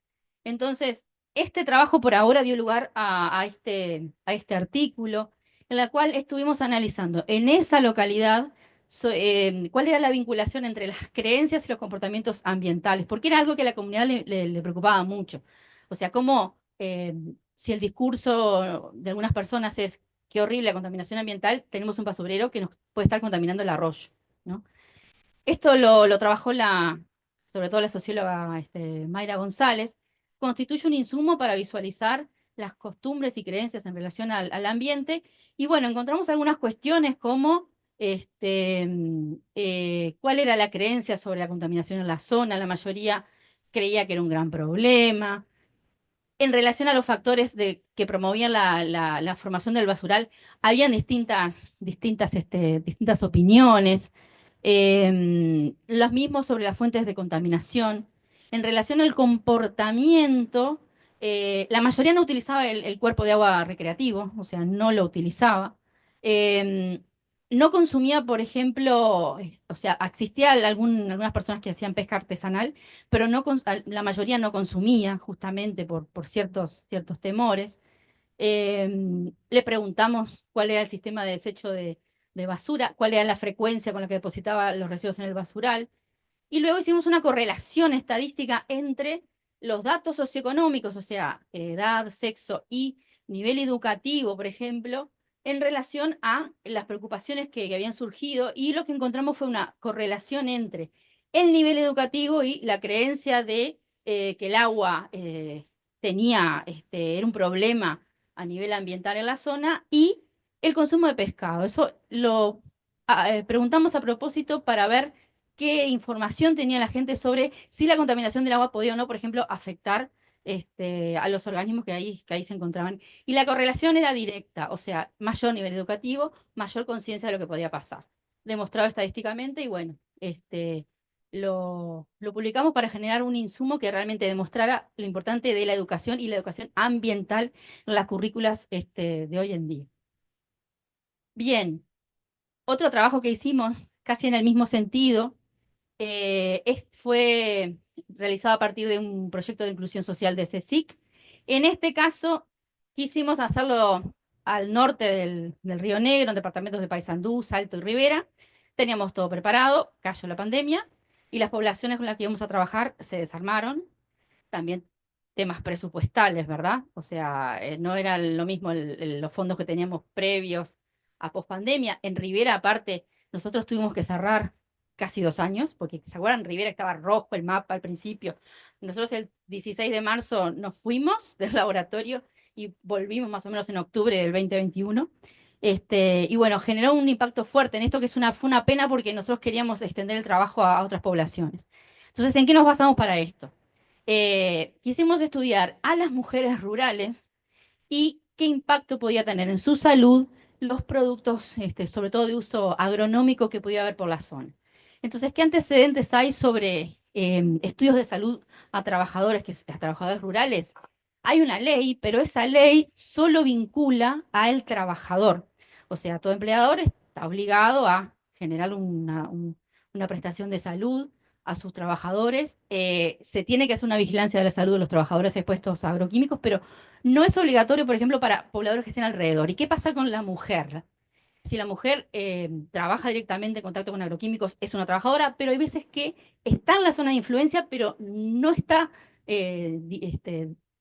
Entonces, este trabajo por ahora dio lugar a este artículo, en el cual estuvimos analizando en esa localidad cuál era la vinculación entre las creencias y los comportamientos ambientales, porque era algo que a la comunidad le preocupaba mucho. O sea, cómo si el discurso de algunas personas es qué horrible la contaminación ambiental, tenemos un basurero que nos puede estar contaminando el arroyo, ¿no? Esto lo trabajó sobre todo la socióloga Mayra González, constituye un insumo para visualizar las costumbres y creencias en relación al ambiente. Y bueno, encontramos algunas cuestiones como cuál era la creencia sobre la contaminación en la zona. La mayoría creía que era un gran problema. En relación a los factores que promovían la formación del basural, habían distintas opiniones, los mismos sobre las fuentes de contaminación. En relación al comportamiento, la mayoría no utilizaba el cuerpo de agua recreativo, o sea, no lo utilizaba. Em, no consumía, por ejemplo, o sea, existía algunas personas que hacían pesca artesanal, pero la mayoría no consumía justamente por ciertos temores. Le preguntamos cuál era el sistema de desecho de basura, cuál era la frecuencia con la que depositaba los residuos en el basural. Y luego hicimos una correlación estadística entre los datos socioeconómicos, o sea, edad, sexo y nivel educativo, por ejemplo, en relación a las preocupaciones que habían surgido. Y lo que encontramos fue una correlación entre el nivel educativo y la creencia de que el agua era un problema a nivel ambiental en la zona, y el consumo de pescado. Eso lo preguntamos a propósito para ver qué información tenía la gente sobre si la contaminación del agua podía o no, por ejemplo, afectar a los organismos que ahí se encontraban. Y la correlación era directa, o sea, mayor nivel educativo, mayor conciencia de lo que podía pasar. Demostrado estadísticamente. Y bueno, lo publicamos para generar un insumo que realmente demostrara lo importante de la educación y la educación ambiental en las currículas de hoy en día. Bien, otro trabajo que hicimos, casi en el mismo sentido, fue realizado a partir de un proyecto de inclusión social de CSIC. En este caso, quisimos hacerlo al norte del Río Negro, en departamentos de Paysandú, Salto y Rivera. Teníamos todo preparado, cayó la pandemia y las poblaciones con las que íbamos a trabajar se desarmaron. También temas presupuestales, ¿verdad? O sea, no eran lo mismo los fondos que teníamos previos a pospandemia. En Rivera, aparte, nosotros tuvimos que cerrar casi 2 años, porque se acuerdan, Rivera estaba rojo el mapa al principio. Nosotros el 16 de marzo nos fuimos del laboratorio y volvimos más o menos en octubre del 2021. Y bueno, generó un impacto fuerte en esto, que fue una pena porque nosotros queríamos extender el trabajo a otras poblaciones. Entonces, ¿en qué nos basamos para esto? Quisimos estudiar a las mujeres rurales y qué impacto podía tener en su salud los productos, sobre todo de uso agronómico, que podía haber por la zona. Entonces, ¿qué antecedentes hay sobre estudios de salud a trabajadores rurales? Hay una ley, pero esa ley solo vincula al trabajador. O sea, todo empleador está obligado a generar una prestación de salud a sus trabajadores. Se tiene que hacer una vigilancia de la salud de los trabajadores expuestos a agroquímicos, pero no es obligatorio, por ejemplo, para pobladores que estén alrededor. ¿Y qué pasa con la mujer? Si la mujer trabaja directamente en contacto con agroquímicos, es una trabajadora, pero hay veces que está en la zona de influencia, pero no está,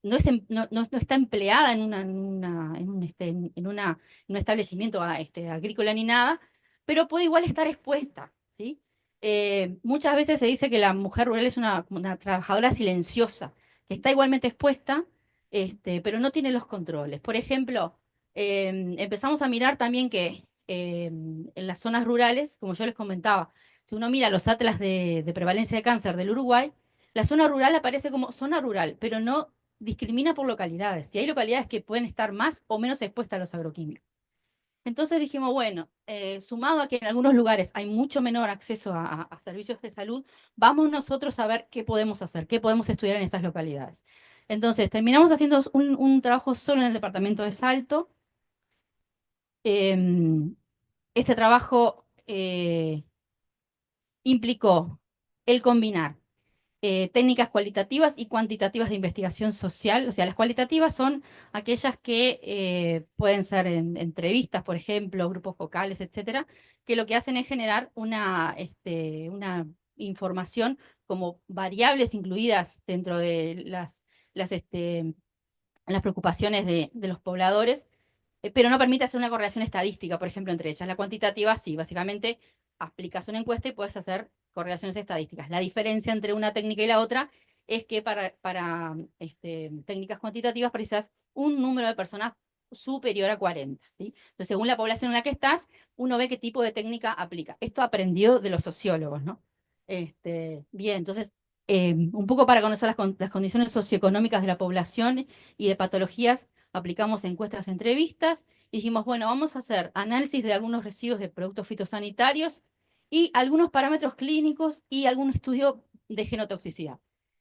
no está empleada en un establecimiento agrícola ni nada, pero puede igual estar expuesta, ¿sí? Muchas veces se dice que la mujer rural es una trabajadora silenciosa, que está igualmente expuesta, pero no tiene los controles. Por ejemplo, empezamos a mirar también que en las zonas rurales, como yo les comentaba, si uno mira los atlas de prevalencia de cáncer del Uruguay, la zona rural aparece como zona rural, pero no discrimina por localidades. Y hay localidades que pueden estar más o menos expuestas a los agroquímicos. Entonces dijimos, bueno, sumado a que en algunos lugares hay mucho menor acceso a servicios de salud, vamos nosotros a ver qué podemos hacer, qué podemos estudiar en estas localidades. Entonces, terminamos haciendo un trabajo solo en el departamento de Salto. Em, este trabajo implicó el combinar técnicas cualitativas y cuantitativas de investigación social. O sea, las cualitativas son aquellas que pueden ser en entrevistas, por ejemplo, grupos focales, etcétera, que lo que hacen es generar una información como variables incluidas dentro de las, este, las preocupaciones de los pobladores, pero no permite hacer una correlación estadística, por ejemplo, entre ellas. La cuantitativa sí, básicamente aplicas una encuesta y puedes hacer correlaciones estadísticas. La diferencia entre una técnica y la otra es que para técnicas cuantitativas precisas un número de personas superior a 40, ¿sí? Entonces, según la población en la que estás, uno ve qué tipo de técnica aplica. Esto aprendido de los sociólogos, ¿no? Bien, entonces, un poco para conocer las condiciones socioeconómicas de la población y de patologías, aplicamos encuestas, entrevistas, y dijimos, bueno, vamos a hacer análisis de algunos residuos de productos fitosanitarios y algunos parámetros clínicos y algún estudio de genotoxicidad.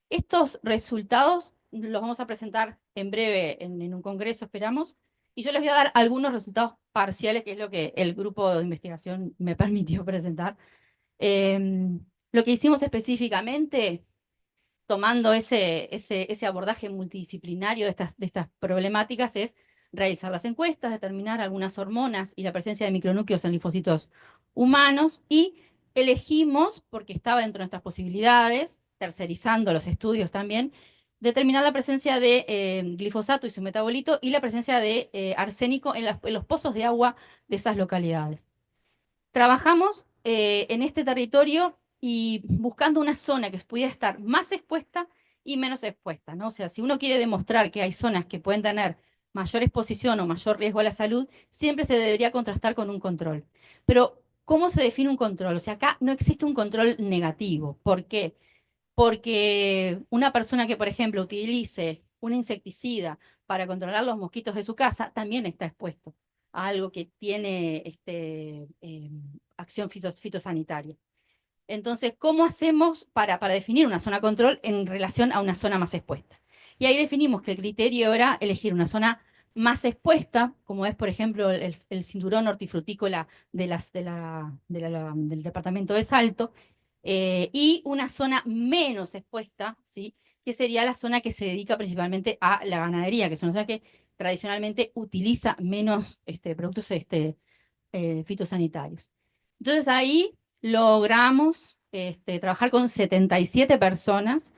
Estos resultados los vamos a presentar en breve en un congreso, esperamos, y yo les voy a dar algunos resultados parciales, que es lo que el grupo de investigación me permitió presentar. Lo que hicimos específicamente tomando ese abordaje multidisciplinario de estas problemáticas es realizar las encuestas, determinar algunas hormonas y la presencia de micronucleos en linfocitos humanos y elegimos, porque estaba dentro de nuestras posibilidades, tercerizando los estudios también, determinar la presencia de glifosato y su metabolito y la presencia de arsénico en los pozos de agua de esas localidades. Trabajamos en este territorio y buscando una zona que pudiera estar más expuesta y menos expuesta, ¿no? O sea, si uno quiere demostrar que hay zonas que pueden tener mayor exposición o mayor riesgo a la salud, siempre se debería contrastar con un control. Pero, ¿cómo se define un control? O sea, acá no existe un control negativo. ¿Por qué? Porque una persona que, por ejemplo, utilice un insecticida para controlar los mosquitos de su casa, también está expuesto a algo que tiene acción fitosanitaria. Entonces, ¿cómo hacemos para definir una zona control en relación a una zona más expuesta? Y ahí definimos que el criterio era elegir una zona más expuesta, como es, por ejemplo, el cinturón hortifrutícola del departamento de Salto, y una zona menos expuesta, ¿sí? Que sería la zona que se dedica principalmente a la ganadería, que es una zona que tradicionalmente utiliza menos productos fitosanitarios. Entonces ahí logramos trabajar con 77 personas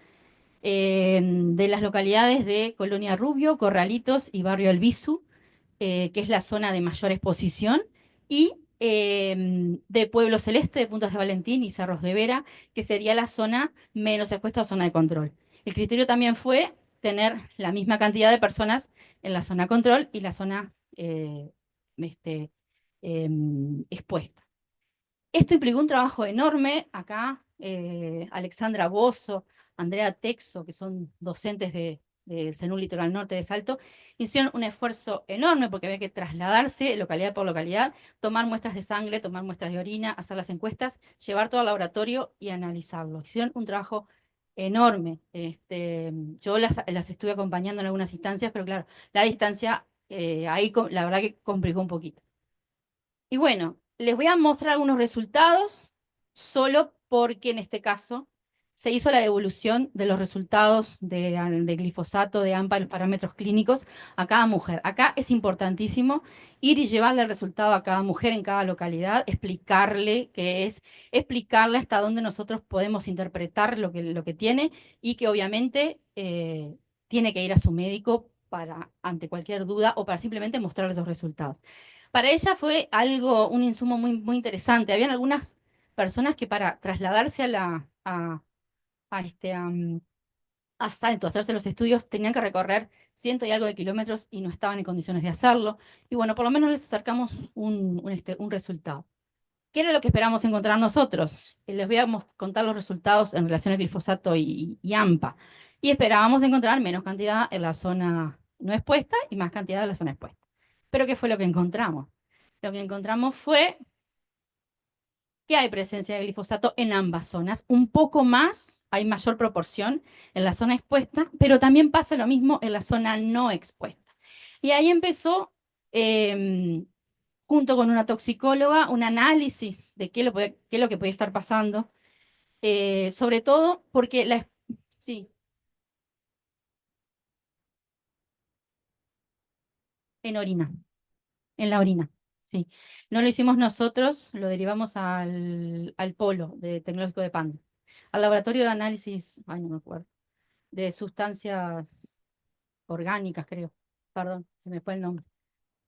de las localidades de Colonia Rubio, Corralitos y Barrio Albizu, que es la zona de mayor exposición, y de Pueblo Celeste, de Puntas de Valentín y Cerros de Vera, que sería la zona menos expuesta a zona de control. El criterio también fue tener la misma cantidad de personas en la zona control y la zona este, expuesta. Esto implicó un trabajo enorme. Acá, Alexandra Bozo, Andrea Texo, que son docentes de CENUR Litoral Norte de Salto, hicieron un esfuerzo enorme porque había que trasladarse localidad por localidad, tomar muestras de sangre, tomar muestras de orina, hacer las encuestas, llevar todo al laboratorio y analizarlo. Hicieron un trabajo enorme. Yo las estuve acompañando en algunas instancias, pero claro, la distancia ahí la verdad que complicó un poquito. Y bueno, les voy a mostrar algunos resultados, solo porque en este caso se hizo la devolución de los resultados de glifosato, de AMPA, los parámetros clínicos a cada mujer. Acá es importantísimo ir y llevarle el resultado a cada mujer en cada localidad, explicarle qué es, explicarle hasta dónde nosotros podemos interpretar lo que tiene y que obviamente tiene que ir a su médico ante cualquier duda o para simplemente mostrarle esos resultados. Para ella fue un insumo muy, muy interesante. Habían algunas personas que para trasladarse a a Salto a hacerse los estudios, tenían que recorrer ciento y algo de kilómetros y no estaban en condiciones de hacerlo. Y bueno, por lo menos les acercamos un resultado. ¿Qué era lo que esperamos encontrar nosotros? Les voy a contar los resultados en relación al glifosato y AMPA. Y esperábamos encontrar menos cantidad en la zona no expuesta y más cantidad en la zona expuesta. ¿Pero qué fue lo que encontramos? Lo que encontramos fue que hay presencia de glifosato en ambas zonas. Un poco más, hay mayor proporción en la zona expuesta, pero también pasa lo mismo en la zona no expuesta. Y ahí empezó, junto con una toxicóloga, un análisis de qué es lo que podía estar pasando, sobre todo porque sí, en orina, en la orina. Sí, no lo hicimos nosotros, lo derivamos al polo de tecnológico de Pando, al laboratorio de análisis, ay, no me acuerdo, de sustancias orgánicas, creo. Perdón, se me fue el nombre.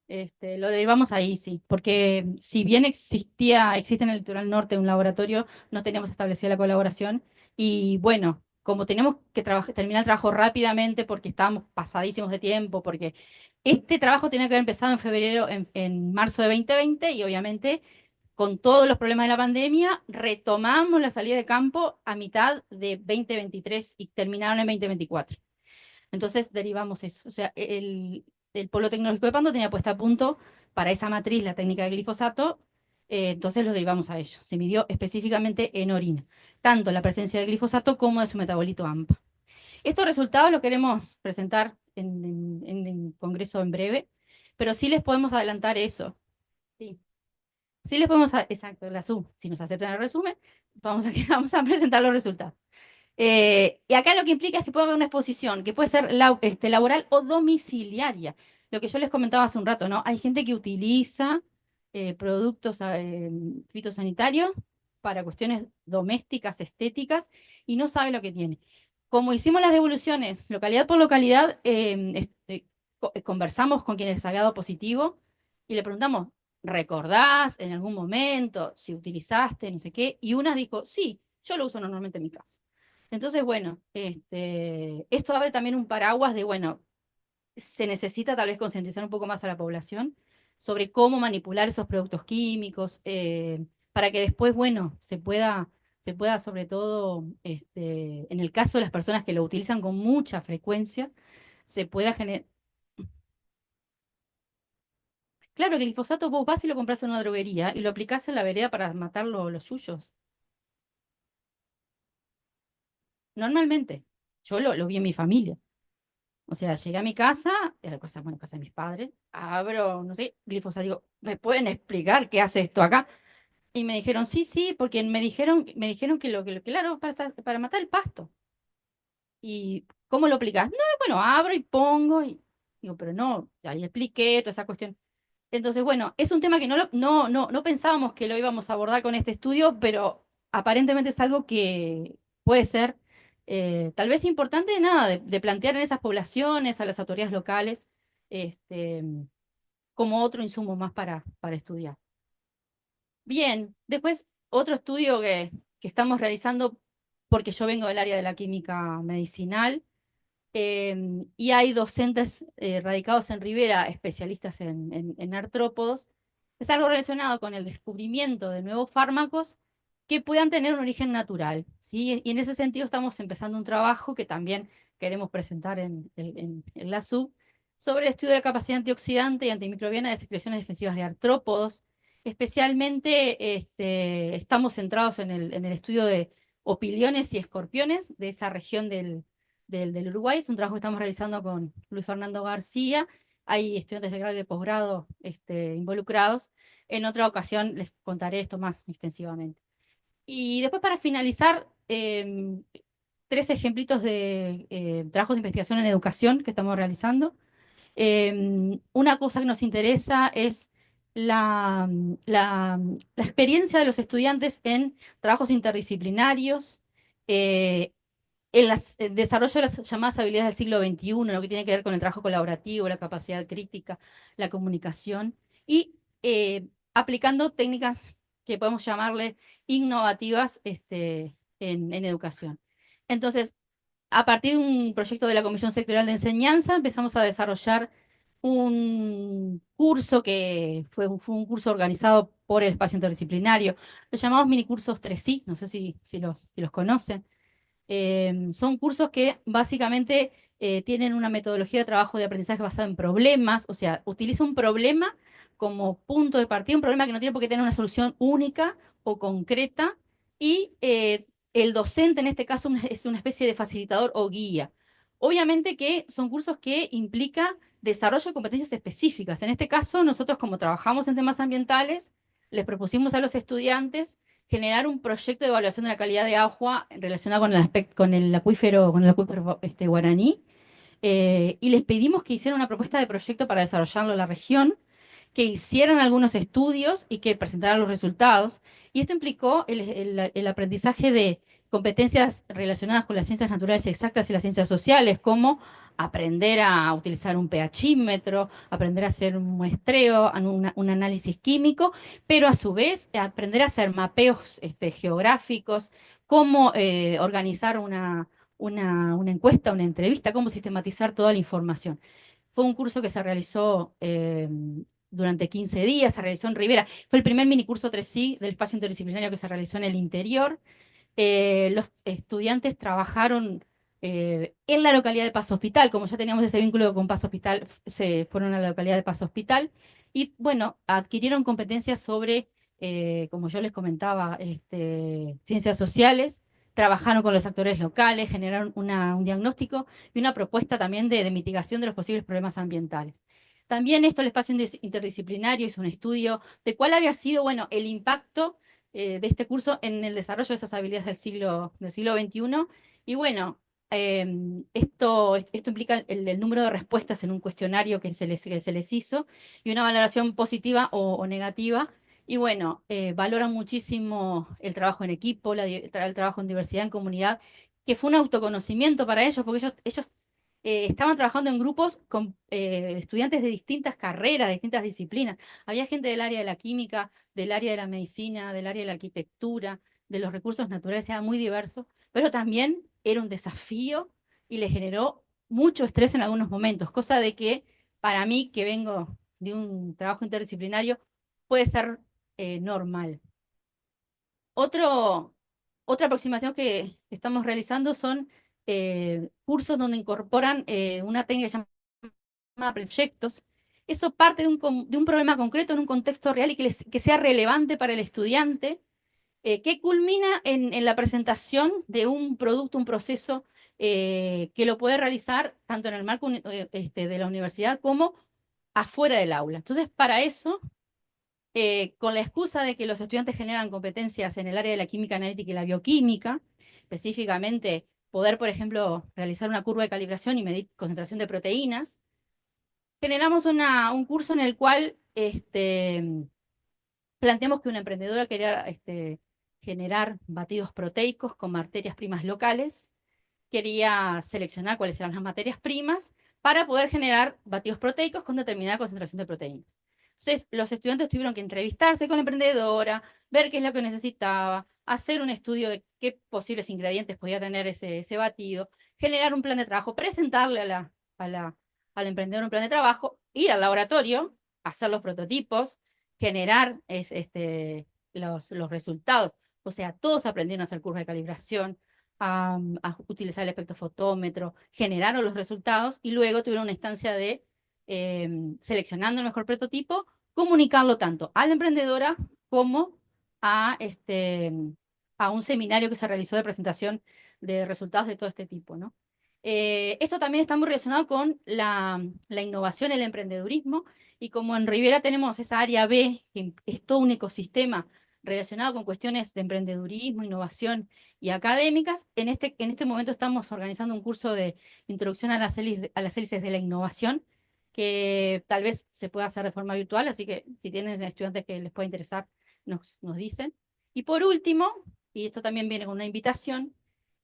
Lo derivamos ahí, sí, porque si bien existe en el litoral norte un laboratorio, no teníamos establecida la colaboración y bueno, como teníamos que terminar el trabajo rápidamente porque estábamos pasadísimos de tiempo, porque este trabajo tenía que haber empezado en febrero, en marzo de 2020 y obviamente con todos los problemas de la pandemia retomamos la salida de campo a mitad de 2023 y terminaron en 2024. Entonces derivamos eso. O sea, el Polo Tecnológico de Pando tenía puesta a punto para esa matriz la técnica de glifosato, entonces lo derivamos a ello. Se midió específicamente en orina, tanto la presencia de glifosato como de su metabolito AMPA. Estos resultados los queremos presentar en el congreso en breve, pero sí les podemos adelantar eso. Sí. Sí les podemos, exacto, la SUB, si nos aceptan el resumen, vamos a presentar los resultados. Y acá lo que implica es que puede haber una exposición, que puede ser laboral o domiciliaria. Lo que yo les comentaba hace un rato, ¿no? Hay gente que utiliza productos fitosanitarios para cuestiones domésticas, estéticas, y no sabe lo que tiene. Como hicimos las devoluciones, localidad por localidad, conversamos con quienes había dado positivo y le preguntamos, ¿recordás en algún momento si utilizaste, no sé qué? Y una dijo, sí, yo lo uso normalmente en mi casa. Entonces, bueno, esto abre también un paraguas de, bueno, se necesita tal vez concientizar un poco más a la población sobre cómo manipular esos productos químicos, para que después, bueno, se pueda sobre todo, en el caso de las personas que lo utilizan con mucha frecuencia, se pueda generar. Claro, el glifosato vos vas y lo compras en una droguería y lo aplicás en la vereda para matar los yuyos. Normalmente. Yo lo vi en mi familia. O sea, llegué a mi casa, era casa, bueno, casa de mis padres, abro, no sé, glifosato, digo, ¿me pueden explicar qué hace esto acá? Y me dijeron, sí, sí, porque me dijeron claro, para matar el pasto. ¿Y cómo lo aplicas? No, bueno, abro y pongo, y digo, pero no, ahí expliqué toda esa cuestión. Entonces, bueno, es un tema que no pensábamos que lo íbamos a abordar con este estudio, pero aparentemente es algo que puede ser tal vez importante nada, de plantear en esas poblaciones, a las autoridades locales, este, como otro insumo más para estudiar. Bien, después otro estudio que estamos realizando, porque yo vengo del área de la química medicinal, y hay docentes radicados en Rivera, especialistas en artrópodos. Es algo relacionado con el descubrimiento de nuevos fármacos que puedan tener un origen natural, ¿sí? Y en ese sentido estamos empezando un trabajo que también queremos presentar en la SUB sobre el estudio de la capacidad antioxidante y antimicrobiana de secreciones defensivas de artrópodos. Especialmente estamos centrados en el estudio de opiliones y escorpiones de esa región del Uruguay. Es un trabajo que estamos realizando con Luis Fernando García. Hay estudiantes de grado y de posgrado involucrados. En otra ocasión les contaré esto más extensivamente. Y después, para finalizar, tres ejemplitos de trabajos de investigación en educación que estamos realizando. Una cosa que nos interesa es la experiencia de los estudiantes en trabajos interdisciplinarios, eh, el desarrollo de las llamadas habilidades del siglo XXI, lo que tiene que ver con el trabajo colaborativo, la capacidad crítica, la comunicación, y aplicando técnicas que podemos llamarle innovativas en educación. Entonces, a partir de un proyecto de la Comisión Sectorial de Enseñanza, empezamos a desarrollar un curso que fue un curso organizado por el espacio interdisciplinario. Los llamamos minicursos 3i, no sé si los conocen. Son cursos que básicamente tienen una metodología de trabajo de aprendizaje basada en problemas, o sea, utiliza un problema como punto de partida, un problema que no tiene por qué tener una solución única o concreta, y el docente en este caso es una especie de facilitador o guía. Obviamente que son cursos que implican desarrollo de competencias específicas. En este caso, nosotros como trabajamos en temas ambientales, les propusimos a los estudiantes generar un proyecto de evaluación de la calidad de agua relacionado con el acuífero guaraní, y les pedimos que hicieran una propuesta de proyecto para desarrollarlo en la región, que hicieran algunos estudios y que presentaran los resultados. Y esto implicó el aprendizaje de competencias relacionadas con las ciencias naturales exactas y las ciencias sociales, como aprender a utilizar un pHímetro, aprender a hacer un muestreo, un análisis químico, pero a su vez aprender a hacer mapeos geográficos, cómo organizar una encuesta, una entrevista, cómo sistematizar toda la información. Fue un curso que se realizó durante 15 días, se realizó en Rivera. Fue el primer minicurso 3i del espacio interdisciplinario que se realizó en el interior. Los estudiantes trabajaron en la localidad de Paso Hospital. Como ya teníamos ese vínculo con Paso Hospital, se fueron a la localidad de Paso Hospital y, bueno, adquirieron competencias sobre, como yo les comentaba, ciencias sociales. Trabajaron con los actores locales, generaron un diagnóstico y una propuesta también de mitigación de los posibles problemas ambientales. También esto, el espacio interdisciplinario hizo un estudio de cuál había sido, bueno, el impacto de este curso en el desarrollo de esas habilidades del siglo XXI. Y bueno, esto implica el número de respuestas en un cuestionario que se les hizo y una valoración positiva o negativa. Y bueno, valoran muchísimo el trabajo en equipo, el trabajo en diversidad, en comunidad, que fue un autoconocimiento para ellos, porque ellos estaban trabajando en grupos con estudiantes de distintas carreras, de distintas disciplinas. Había gente del área de la química, del área de la medicina, del área de la arquitectura, de los recursos naturales, era muy diverso, pero también era un desafío y le generó mucho estrés en algunos momentos, cosa de que para mí, que vengo de un trabajo interdisciplinario, puede ser normal. Otro, otra aproximación que estamos realizando son cursos donde incorporan una técnica llamada proyectos. Eso parte de un problema concreto en un contexto real y que sea relevante para el estudiante, que culmina en la presentación de un producto, un proceso que lo puede realizar tanto en el marco de la universidad como afuera del aula. Entonces, para eso, con la excusa de que los estudiantes generan competencias en el área de la química analítica y la bioquímica, específicamente poder, por ejemplo, realizar una curva de calibración y medir concentración de proteínas, generamos un curso en el cual planteamos que una emprendedora quería generar batidos proteicos con materias primas locales, quería seleccionar cuáles eran las materias primas para poder generar batidos proteicos con determinada concentración de proteínas. Entonces, los estudiantes tuvieron que entrevistarse con la emprendedora, ver qué es lo que necesitaba, hacer un estudio de qué posibles ingredientes podía tener ese batido, generar un plan de trabajo, presentarle a la emprendedora un plan de trabajo, ir al laboratorio, hacer los prototipos, generar los resultados. O sea, todos aprendieron a hacer curvas de calibración, a utilizar el espectrofotómetro, generaron los resultados y luego tuvieron una instancia de seleccionando el mejor prototipo, comunicarlo tanto a la emprendedora como a un seminario que se realizó de presentación de resultados de todo este tipo, ¿no? Esto también está muy relacionado con la innovación, el emprendedurismo, y como en Rivera tenemos esa área B, que es todo un ecosistema relacionado con cuestiones de emprendedurismo, innovación y académicas, en este momento estamos organizando un curso de introducción a las hélices de la innovación, que tal vez se pueda hacer de forma virtual, así que si tienen estudiantes que les pueda interesar, nos dicen. Y por último, y esto también viene con una invitación,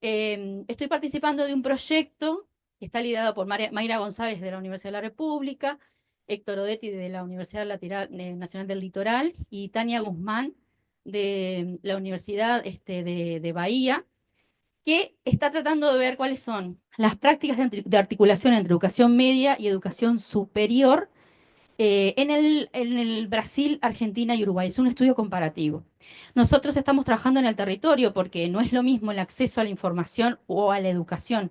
estoy participando de un proyecto que está liderado por Mayra González de la Universidad de la República, Héctor Odetti de la Universidad Nacional del Litoral y Tania Guzmán de la Universidad de Bahía, que está tratando de ver cuáles son las prácticas de articulación entre educación media y educación superior en el Brasil, Argentina y Uruguay. Es un estudio comparativo. Nosotros estamos trabajando en el territorio porque no es lo mismo el acceso a la información o a la educación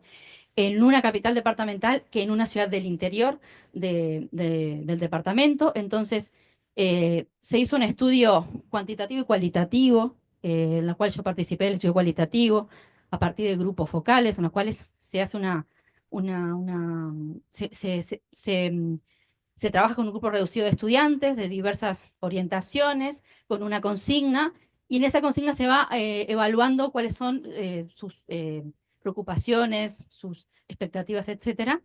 en una capital departamental que en una ciudad del interior del departamento. Entonces, se hizo un estudio cuantitativo y cualitativo, en la cual yo participé del estudio cualitativo, a partir de grupos focales, en los cuales se hace una se trabaja con un grupo reducido de estudiantes de diversas orientaciones, con una consigna, y en esa consigna se va evaluando cuáles son sus preocupaciones, sus expectativas, etcétera.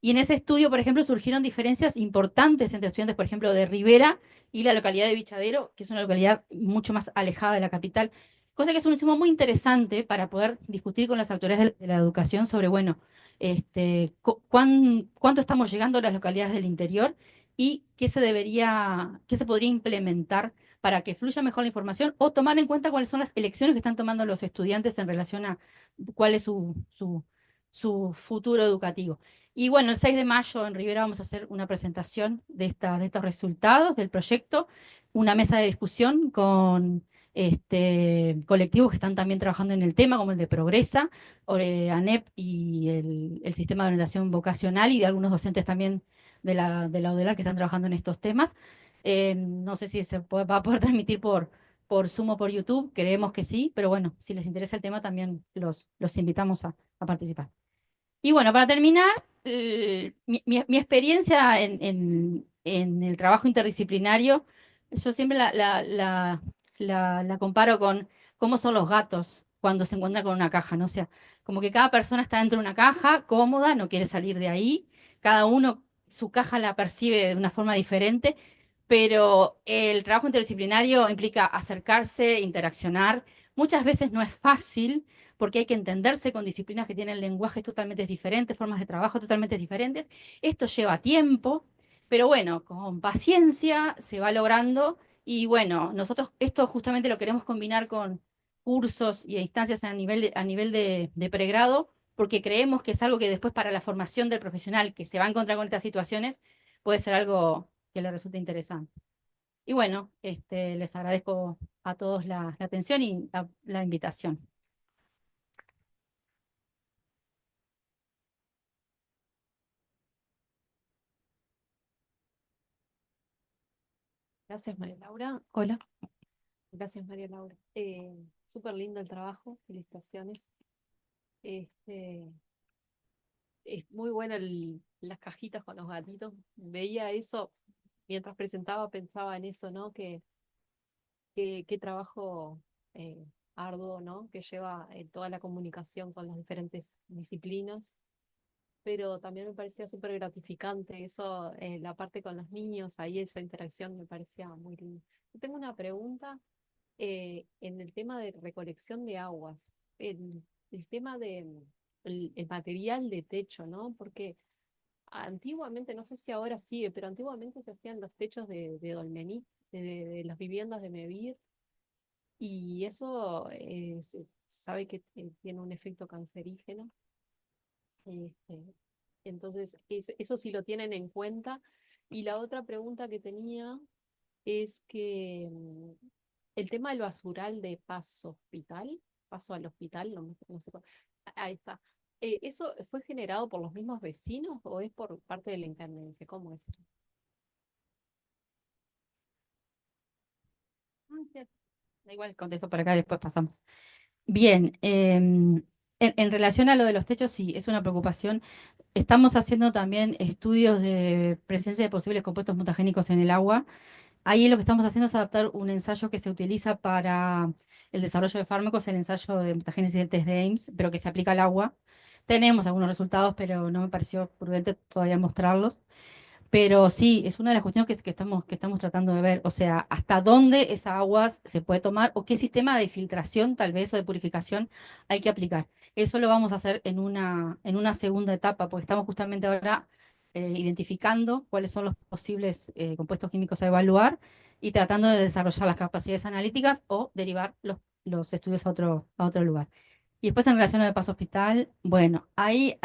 Y en ese estudio, por ejemplo, surgieron diferencias importantes entre estudiantes, por ejemplo, de Rivera y la localidad de Vichadero, que es una localidad mucho más alejada de la capital, cosa que es un tema muy interesante para poder discutir con las autoridades de la educación sobre, bueno, cuánto estamos llegando a las localidades del interior y qué se podría implementar para que fluya mejor la información o tomar en cuenta cuáles son las elecciones que están tomando los estudiantes en relación a cuál es su futuro educativo. Y bueno, el 6 de mayo en Rivera vamos a hacer una presentación de estos resultados del proyecto, una mesa de discusión con colectivos que están también trabajando en el tema, como el de Progresa, ANEP y el sistema de orientación vocacional y de algunos docentes también de la UDELAR que están trabajando en estos temas. No sé si va a poder transmitir por Zoom o por YouTube, creemos que sí, pero bueno, si les interesa el tema también los invitamos a participar. Y bueno, para terminar, mi experiencia en el trabajo interdisciplinario, yo siempre la comparo con cómo son los gatos cuando se encuentran con una caja, ¿no? O sea, como que cada persona está dentro de una caja, cómoda, no quiere salir de ahí, cada uno su caja la percibe de una forma diferente, pero el trabajo interdisciplinario implica acercarse, interaccionar. Muchas veces no es fácil porque hay que entenderse con disciplinas que tienen lenguajes totalmente diferentes, formas de trabajo totalmente diferentes. Esto lleva tiempo, pero bueno, con paciencia se va logrando y bueno, nosotros esto justamente lo queremos combinar con cursos y instancias a nivel de pregrado, porque creemos que es algo que después para la formación del profesional que se va a encontrar con estas situaciones puede ser algo que le resulte interesante. Y bueno, les agradezco a todos la atención y la invitación. Gracias, María Laura. Hola. Gracias, María Laura. Súper lindo el trabajo, felicitaciones. Este, es muy buena las cajitas con los gatitos. Veía eso mientras presentaba, pensaba en eso, ¿no? Qué trabajo arduo, ¿no? Que lleva toda la comunicación con las diferentes disciplinas. Pero también me parecía súper gratificante eso, la parte con los niños, ahí esa interacción me parecía muy linda. Yo tengo una pregunta en el tema de recolección de aguas, el tema de el material de techo, ¿no? Porque antiguamente, no sé si ahora sigue, pero antiguamente se hacían los techos de Dolmení, de las viviendas de Mevir, y eso se sabe que tiene un efecto cancerígeno. Este, entonces, eso sí lo tienen en cuenta. Y la otra pregunta que tenía es que el tema del basural de paso al hospital, no sé ahí está. ¿Eso fue generado por los mismos vecinos o es por parte de la intendencia? ¿Cómo es? Cierto. Da igual, contesto por acá y después pasamos. Bien, en relación a lo de los techos, sí, es una preocupación. Estamos haciendo también estudios de presencia de posibles compuestos mutagénicos en el agua. Ahí lo que estamos haciendo es adaptar un ensayo que se utiliza para el desarrollo de fármacos, el ensayo de mutagénesis del test de Ames, pero que se aplica al agua. Tenemos algunos resultados, pero no me pareció prudente todavía mostrarlos. Pero sí, es una de las cuestiones que estamos tratando de ver, o sea, hasta dónde esa agua se puede tomar o qué sistema de filtración tal vez o de purificación hay que aplicar. Eso lo vamos a hacer en una segunda etapa, porque estamos justamente ahora identificando cuáles son los posibles compuestos químicos a evaluar y tratando de desarrollar las capacidades analíticas o derivar los estudios a otro lugar. Y después en relación a de Paz Hospital, bueno, ahí,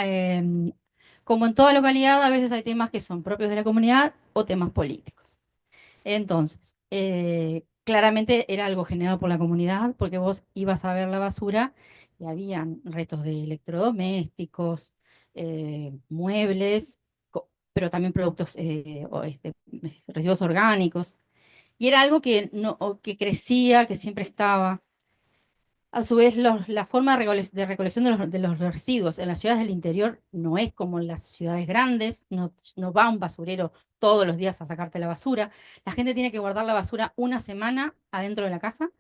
como en toda localidad, a veces hay temas que son propios de la comunidad o temas políticos. Entonces, claramente era algo generado por la comunidad, porque vos ibas a ver la basura y habían restos de electrodomésticos, muebles, pero también productos, residuos orgánicos. Y era algo que, no, que crecía, que siempre estaba. A su vez, la forma de recolección de los residuos en las ciudades del interior no es como en las ciudades grandes, no, no va un basurero todos los días a sacarte la basura. La gente tiene que guardar la basura una semana adentro de la casa,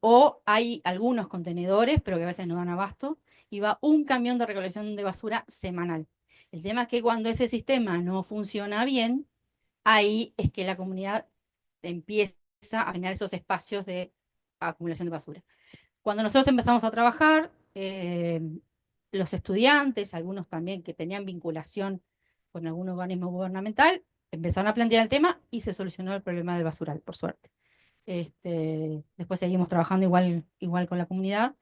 o hay algunos contenedores, pero que a veces no dan abasto, y va un camión de recolección de basura semanal. El tema es que cuando ese sistema no funciona bien, ahí es que la comunidad empieza a generar esos espacios de acumulación de basura. Cuando nosotros empezamos a trabajar, los estudiantes, algunos también que tenían vinculación con algún organismo gubernamental, empezaron a plantear el tema y se solucionó el problema del basural, por suerte. Después seguimos trabajando igual con la comunidad,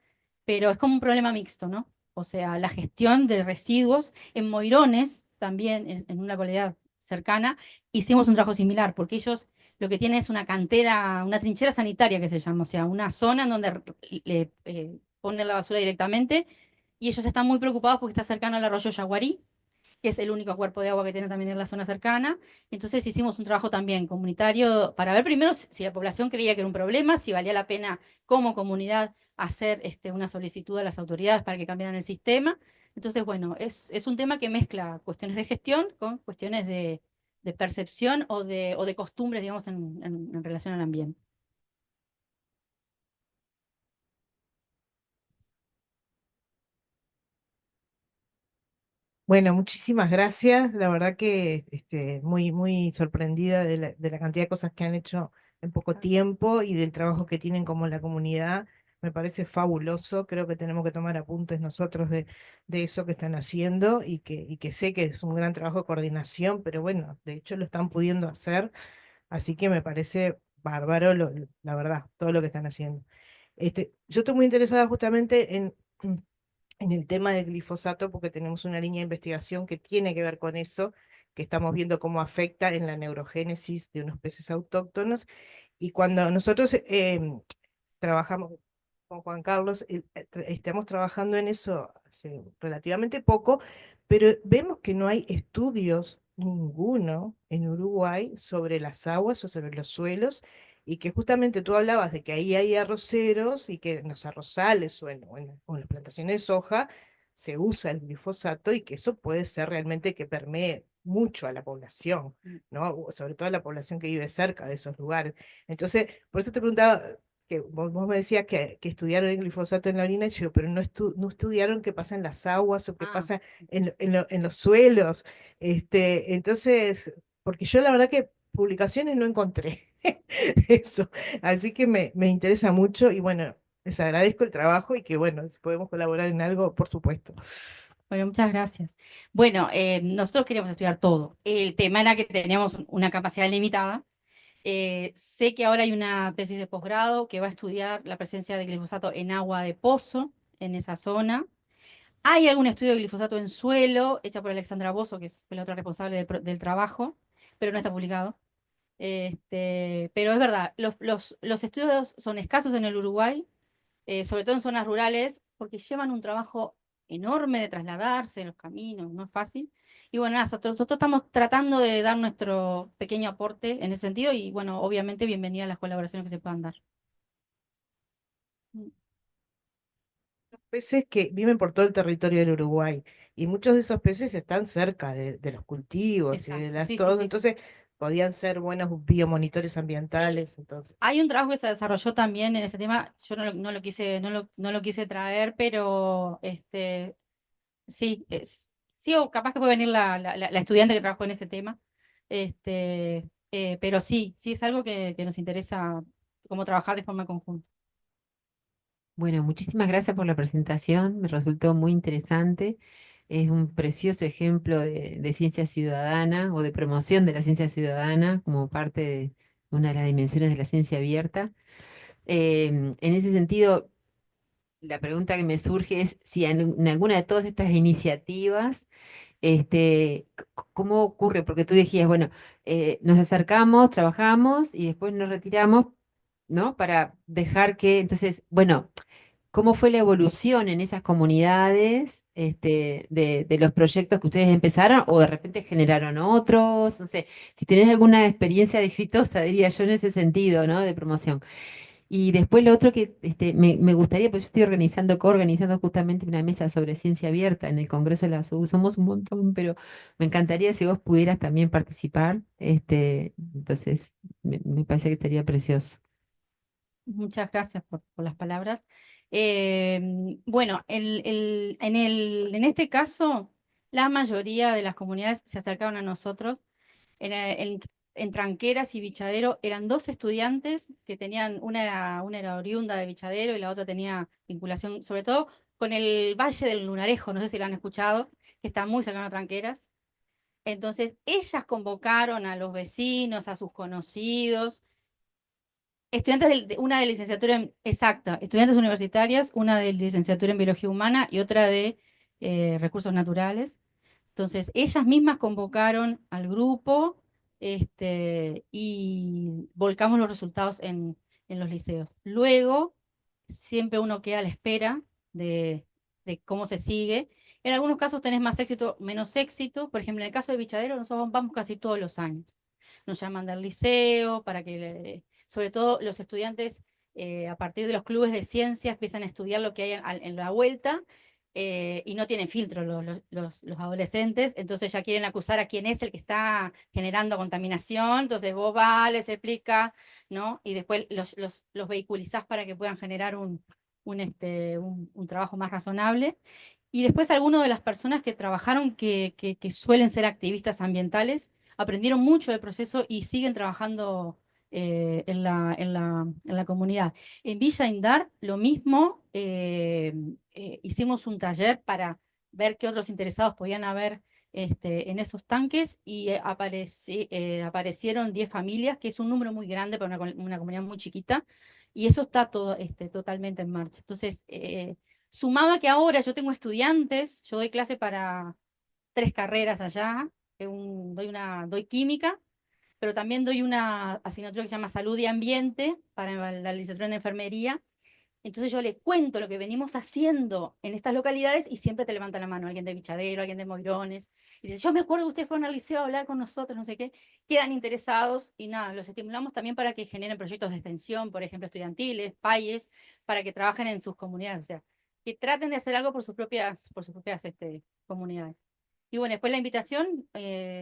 pero es como un problema mixto, ¿no? O sea, la gestión de residuos en Moirones, también en una localidad cercana, hicimos un trabajo similar, porque ellos lo que tienen es una cantera, una trinchera sanitaria que se llama, o sea, una zona en donde le ponen la basura directamente, y ellos están muy preocupados porque está cercano al arroyo Yaguarí, que es el único cuerpo de agua que tiene también en la zona cercana. Entonces hicimos un trabajo también comunitario para ver primero si la población creía que era un problema, si valía la pena como comunidad hacer una solicitud a las autoridades para que cambiaran el sistema. Entonces, bueno, es un tema que mezcla cuestiones de gestión con cuestiones de percepción o de costumbres, digamos, en relación al ambiente. Bueno, muchísimas gracias. La verdad que muy, muy sorprendida de la cantidad de cosas que han hecho en poco tiempo y del trabajo que tienen como la comunidad. Me parece fabuloso. Creo que tenemos que tomar apuntes nosotros de eso que están haciendo y que sé que es un gran trabajo de coordinación, pero bueno, de hecho lo están pudiendo hacer. Así que me parece bárbaro, la verdad, todo lo que están haciendo. Yo estoy muy interesada justamente en el tema del glifosato, porque tenemos una línea de investigación que tiene que ver con eso, que estamos viendo cómo afecta en la neurogénesis de unos peces autóctonos. Y cuando nosotros trabajamos con Juan Carlos, estamos trabajando en eso hace relativamente poco, pero vemos que no hay estudios ninguno en Uruguay sobre las aguas o sobre los suelos, y que justamente tú hablabas de que ahí hay arroceros y que en los arrozales o en las plantaciones de soja se usa el glifosato y que eso puede ser realmente que permee mucho a la población, ¿no? Sobre todo a la población que vive cerca de esos lugares. Entonces, por eso te preguntaba, que vos me decías que estudiaron el glifosato en la orina, y yo, pero no estudiaron qué pasa en las aguas o qué Ah, pasa en los suelos. Entonces, porque yo la verdad que publicaciones no encontré eso, así que me interesa mucho y bueno, les agradezco el trabajo y que bueno, si podemos colaborar en algo, por supuesto. bueno, muchas gracias. Bueno, nosotros queríamos estudiar todo. El tema era que teníamos una capacidad limitada. Sé que ahora hay una tesis de posgrado que va a estudiar la presencia de glifosato en agua de pozo en esa zona. Hay algún estudio de glifosato en suelo, hecha por Alexandra Bozo, que fue la otra responsable del trabajo, pero no está publicado. Pero es verdad, los estudios son escasos en el Uruguay, sobre todo en zonas rurales, porque llevan un trabajo enorme de trasladarse en los caminos, no es fácil. Y bueno, nada, nosotros estamos tratando de dar nuestro pequeño aporte en ese sentido y bueno, obviamente bienvenida a las colaboraciones que se puedan dar. Mm. Peces que viven por todo el territorio del Uruguay y muchos de esos peces están cerca de los cultivos y de Exacto, las sí, sí, todo, sí, sí. entonces podían ser buenos biomonitores Sí, ambientales, entonces. hay un trabajo que se desarrolló también en ese tema, yo no lo quise traer, pero sí, sí, o capaz que puede venir la estudiante que trabajó en ese tema. Pero sí, sí es algo que nos interesa como trabajar de forma conjunta. Bueno, muchísimas gracias por la presentación, me resultó muy interesante. Es un precioso ejemplo de ciencia ciudadana o de promoción de la ciencia ciudadana como parte de una de las dimensiones de la ciencia abierta. En ese sentido, la pregunta que me surge es si en alguna de todas estas iniciativas, ¿cómo ocurre? Porque tú decías, bueno, nos acercamos, trabajamos y después nos retiramos, ¿no? Para dejar que, entonces, bueno, ¿cómo fue la evolución en esas comunidades, de los proyectos que ustedes empezaron o de repente generaron otros? No sé, si tenés alguna experiencia exitosa, diría yo, en ese sentido, ¿no? De promoción. Y después lo otro que me gustaría, pues yo estoy coorganizando justamente una mesa sobre ciencia abierta en el Congreso de la SUB. Somos un montón, pero me encantaría si vos pudieras también participar. Entonces, me parece que sería precioso. Muchas gracias por las palabras. Bueno, en este caso, la mayoría de las comunidades se acercaron a nosotros. En Tranqueras y Bichadero eran dos estudiantes que tenían, una era oriunda de Bichadero y la otra tenía vinculación, sobre todo con el Valle del Lunarejo, no sé si lo han escuchado, que está muy cercano a Tranqueras. Entonces, ellas convocaron a los vecinos, a sus conocidos, estudiantes una de licenciatura exacta, estudiantes universitarias, una de licenciatura en biología humana y otra de recursos naturales. Entonces, ellas mismas convocaron al grupo, y volcamos los resultados en los liceos. Luego, siempre uno queda a la espera de cómo se sigue. En algunos casos tenés más éxito, menos éxito. Por ejemplo, en el caso de Bichadero, nosotros vamos casi todos los años. Nos llaman del liceo para que, sobre todo los estudiantes, a partir de los clubes de ciencias, empiezan a estudiar lo que hay en la vuelta, y no tienen filtro los adolescentes, entonces ya quieren acusar a quién es el que está generando contaminación, entonces vos vas, les explica, ¿no? Y después los vehiculizás para que puedan generar un trabajo más razonable. Y después algunas de las personas que trabajaron, que suelen ser activistas ambientales, aprendieron mucho del proceso y siguen trabajando en la comunidad. En Villa Indart, lo mismo, hicimos un taller para ver qué otros interesados podían haber en esos tanques y aparecieron 10 familias, que es un número muy grande para una comunidad muy chiquita, y eso está todo totalmente en marcha. Entonces, sumado a que ahora yo tengo estudiantes, yo doy clase para 3 carreras allá, doy química, pero también doy una asignatura que se llama Salud y Ambiente para la licenciatura en Enfermería. Entonces yo le cuento lo que venimos haciendo en estas localidades y siempre te levanta la mano alguien de Bichadero, alguien de Moirones, y dice, yo me acuerdo que ustedes fueron al liceo a hablar con nosotros, no sé qué, quedan interesados y nada, los estimulamos también para que generen proyectos de extensión, por ejemplo, estudiantiles, PAIES, para que trabajen en sus comunidades, o sea, que traten de hacer algo por sus propias comunidades. Y bueno, después la invitación,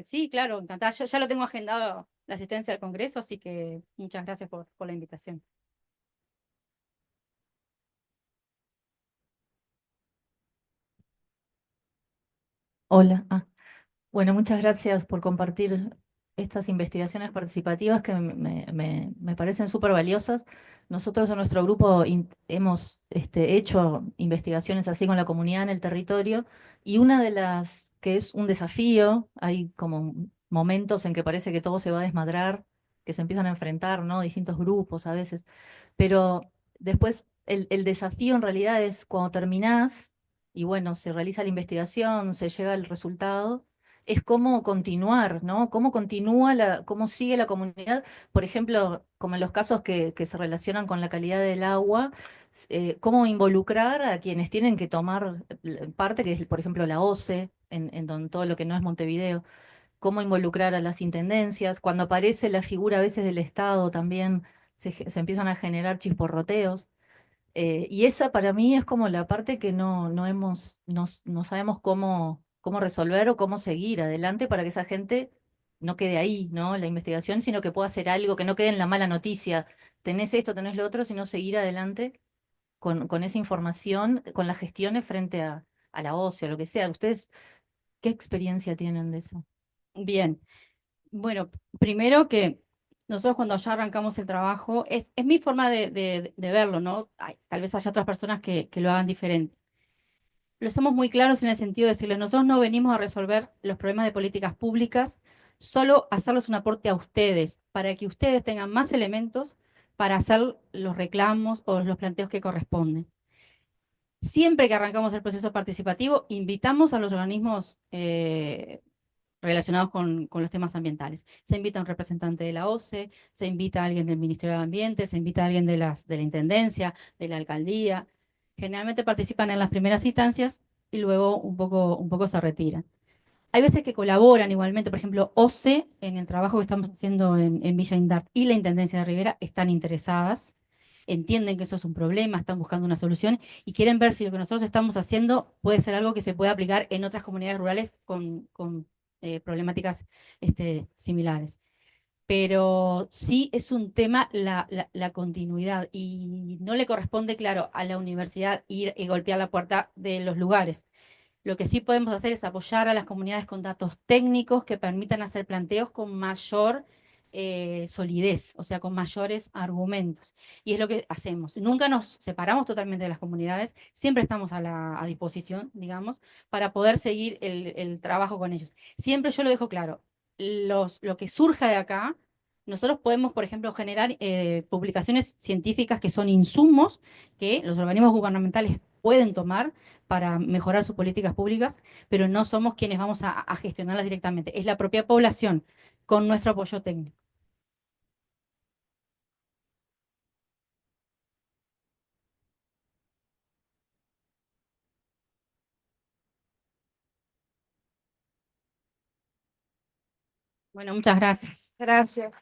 sí, claro, encantada. Yo ya lo tengo agendado la asistencia al Congreso, así que muchas gracias por la invitación. Hola. Bueno, muchas gracias por compartir estas investigaciones participativas que me parecen súper valiosas. Nosotros en nuestro grupo hemos hecho investigaciones así con la comunidad en el territorio y una de las que es un desafío, hay como momentos en que parece que todo se va a desmadrar, que se empiezan a enfrentar, ¿no? Distintos grupos a veces, pero después el desafío en realidad es cuando terminás y bueno, se realiza la investigación, se llega al resultado es cómo continuar, ¿no? Cómo continúa cómo sigue la comunidad, por ejemplo, como en los casos que se relacionan con la calidad del agua, cómo involucrar a quienes tienen que tomar parte, que es, por ejemplo, la OCE, en todo lo que no es Montevideo, cómo involucrar a las intendencias, cuando aparece la figura a veces del Estado también se empiezan a generar chisporroteos. Y esa para mí es como la parte que no sabemos cómo resolver o cómo seguir adelante para que esa gente no quede ahí, ¿no? La investigación, sino que pueda hacer algo, que no quede en la mala noticia. Tenés esto, tenés lo otro, sino seguir adelante con esa información, con las gestiones frente a la OCE, o lo que sea. ¿Ustedes qué experiencia tienen de eso? Bien, bueno, primero que nosotros cuando ya arrancamos el trabajo, es mi forma de verlo, ¿no? Tal vez haya otras personas que lo hagan diferente. Lo somos muy claros en el sentido de decirles, nosotros no venimos a resolver los problemas de políticas públicas, solo hacerles un aporte a ustedes, para que ustedes tengan más elementos para hacer los reclamos o los planteos que corresponden. Siempre que arrancamos el proceso participativo, invitamos a los organismos relacionados con los temas ambientales. Se invita a un representante de la OCE, se invita a alguien del Ministerio de Ambiente, se invita a alguien de la Intendencia, de la Alcaldía. Generalmente participan en las primeras instancias y luego un poco se retiran. Hay veces que colaboran igualmente, por ejemplo, OCE, en el trabajo que estamos haciendo en Villa Indart y la Intendencia de Rivera, están interesadas, entienden que eso es un problema, están buscando una solución y quieren ver si lo que nosotros estamos haciendo puede ser algo que se pueda aplicar en otras comunidades rurales con problemáticas similares. Pero sí es un tema la continuidad y no le corresponde, claro, a la universidad ir y golpear la puerta de los lugares. Lo que sí podemos hacer es apoyar a las comunidades con datos técnicos que permitan hacer planteos con mayor solidez, o sea, con mayores argumentos. Y es lo que hacemos. Nunca nos separamos totalmente de las comunidades, siempre estamos a disposición, digamos, para poder seguir el trabajo con ellos. Siempre yo lo dejo claro, lo que surja de acá, nosotros podemos, por ejemplo, generar publicaciones científicas que son insumos que los organismos gubernamentales pueden tomar para mejorar sus políticas públicas, pero no somos quienes vamos a gestionarlas directamente. Es la propia población con nuestro apoyo técnico. Bueno, muchas gracias. Gracias.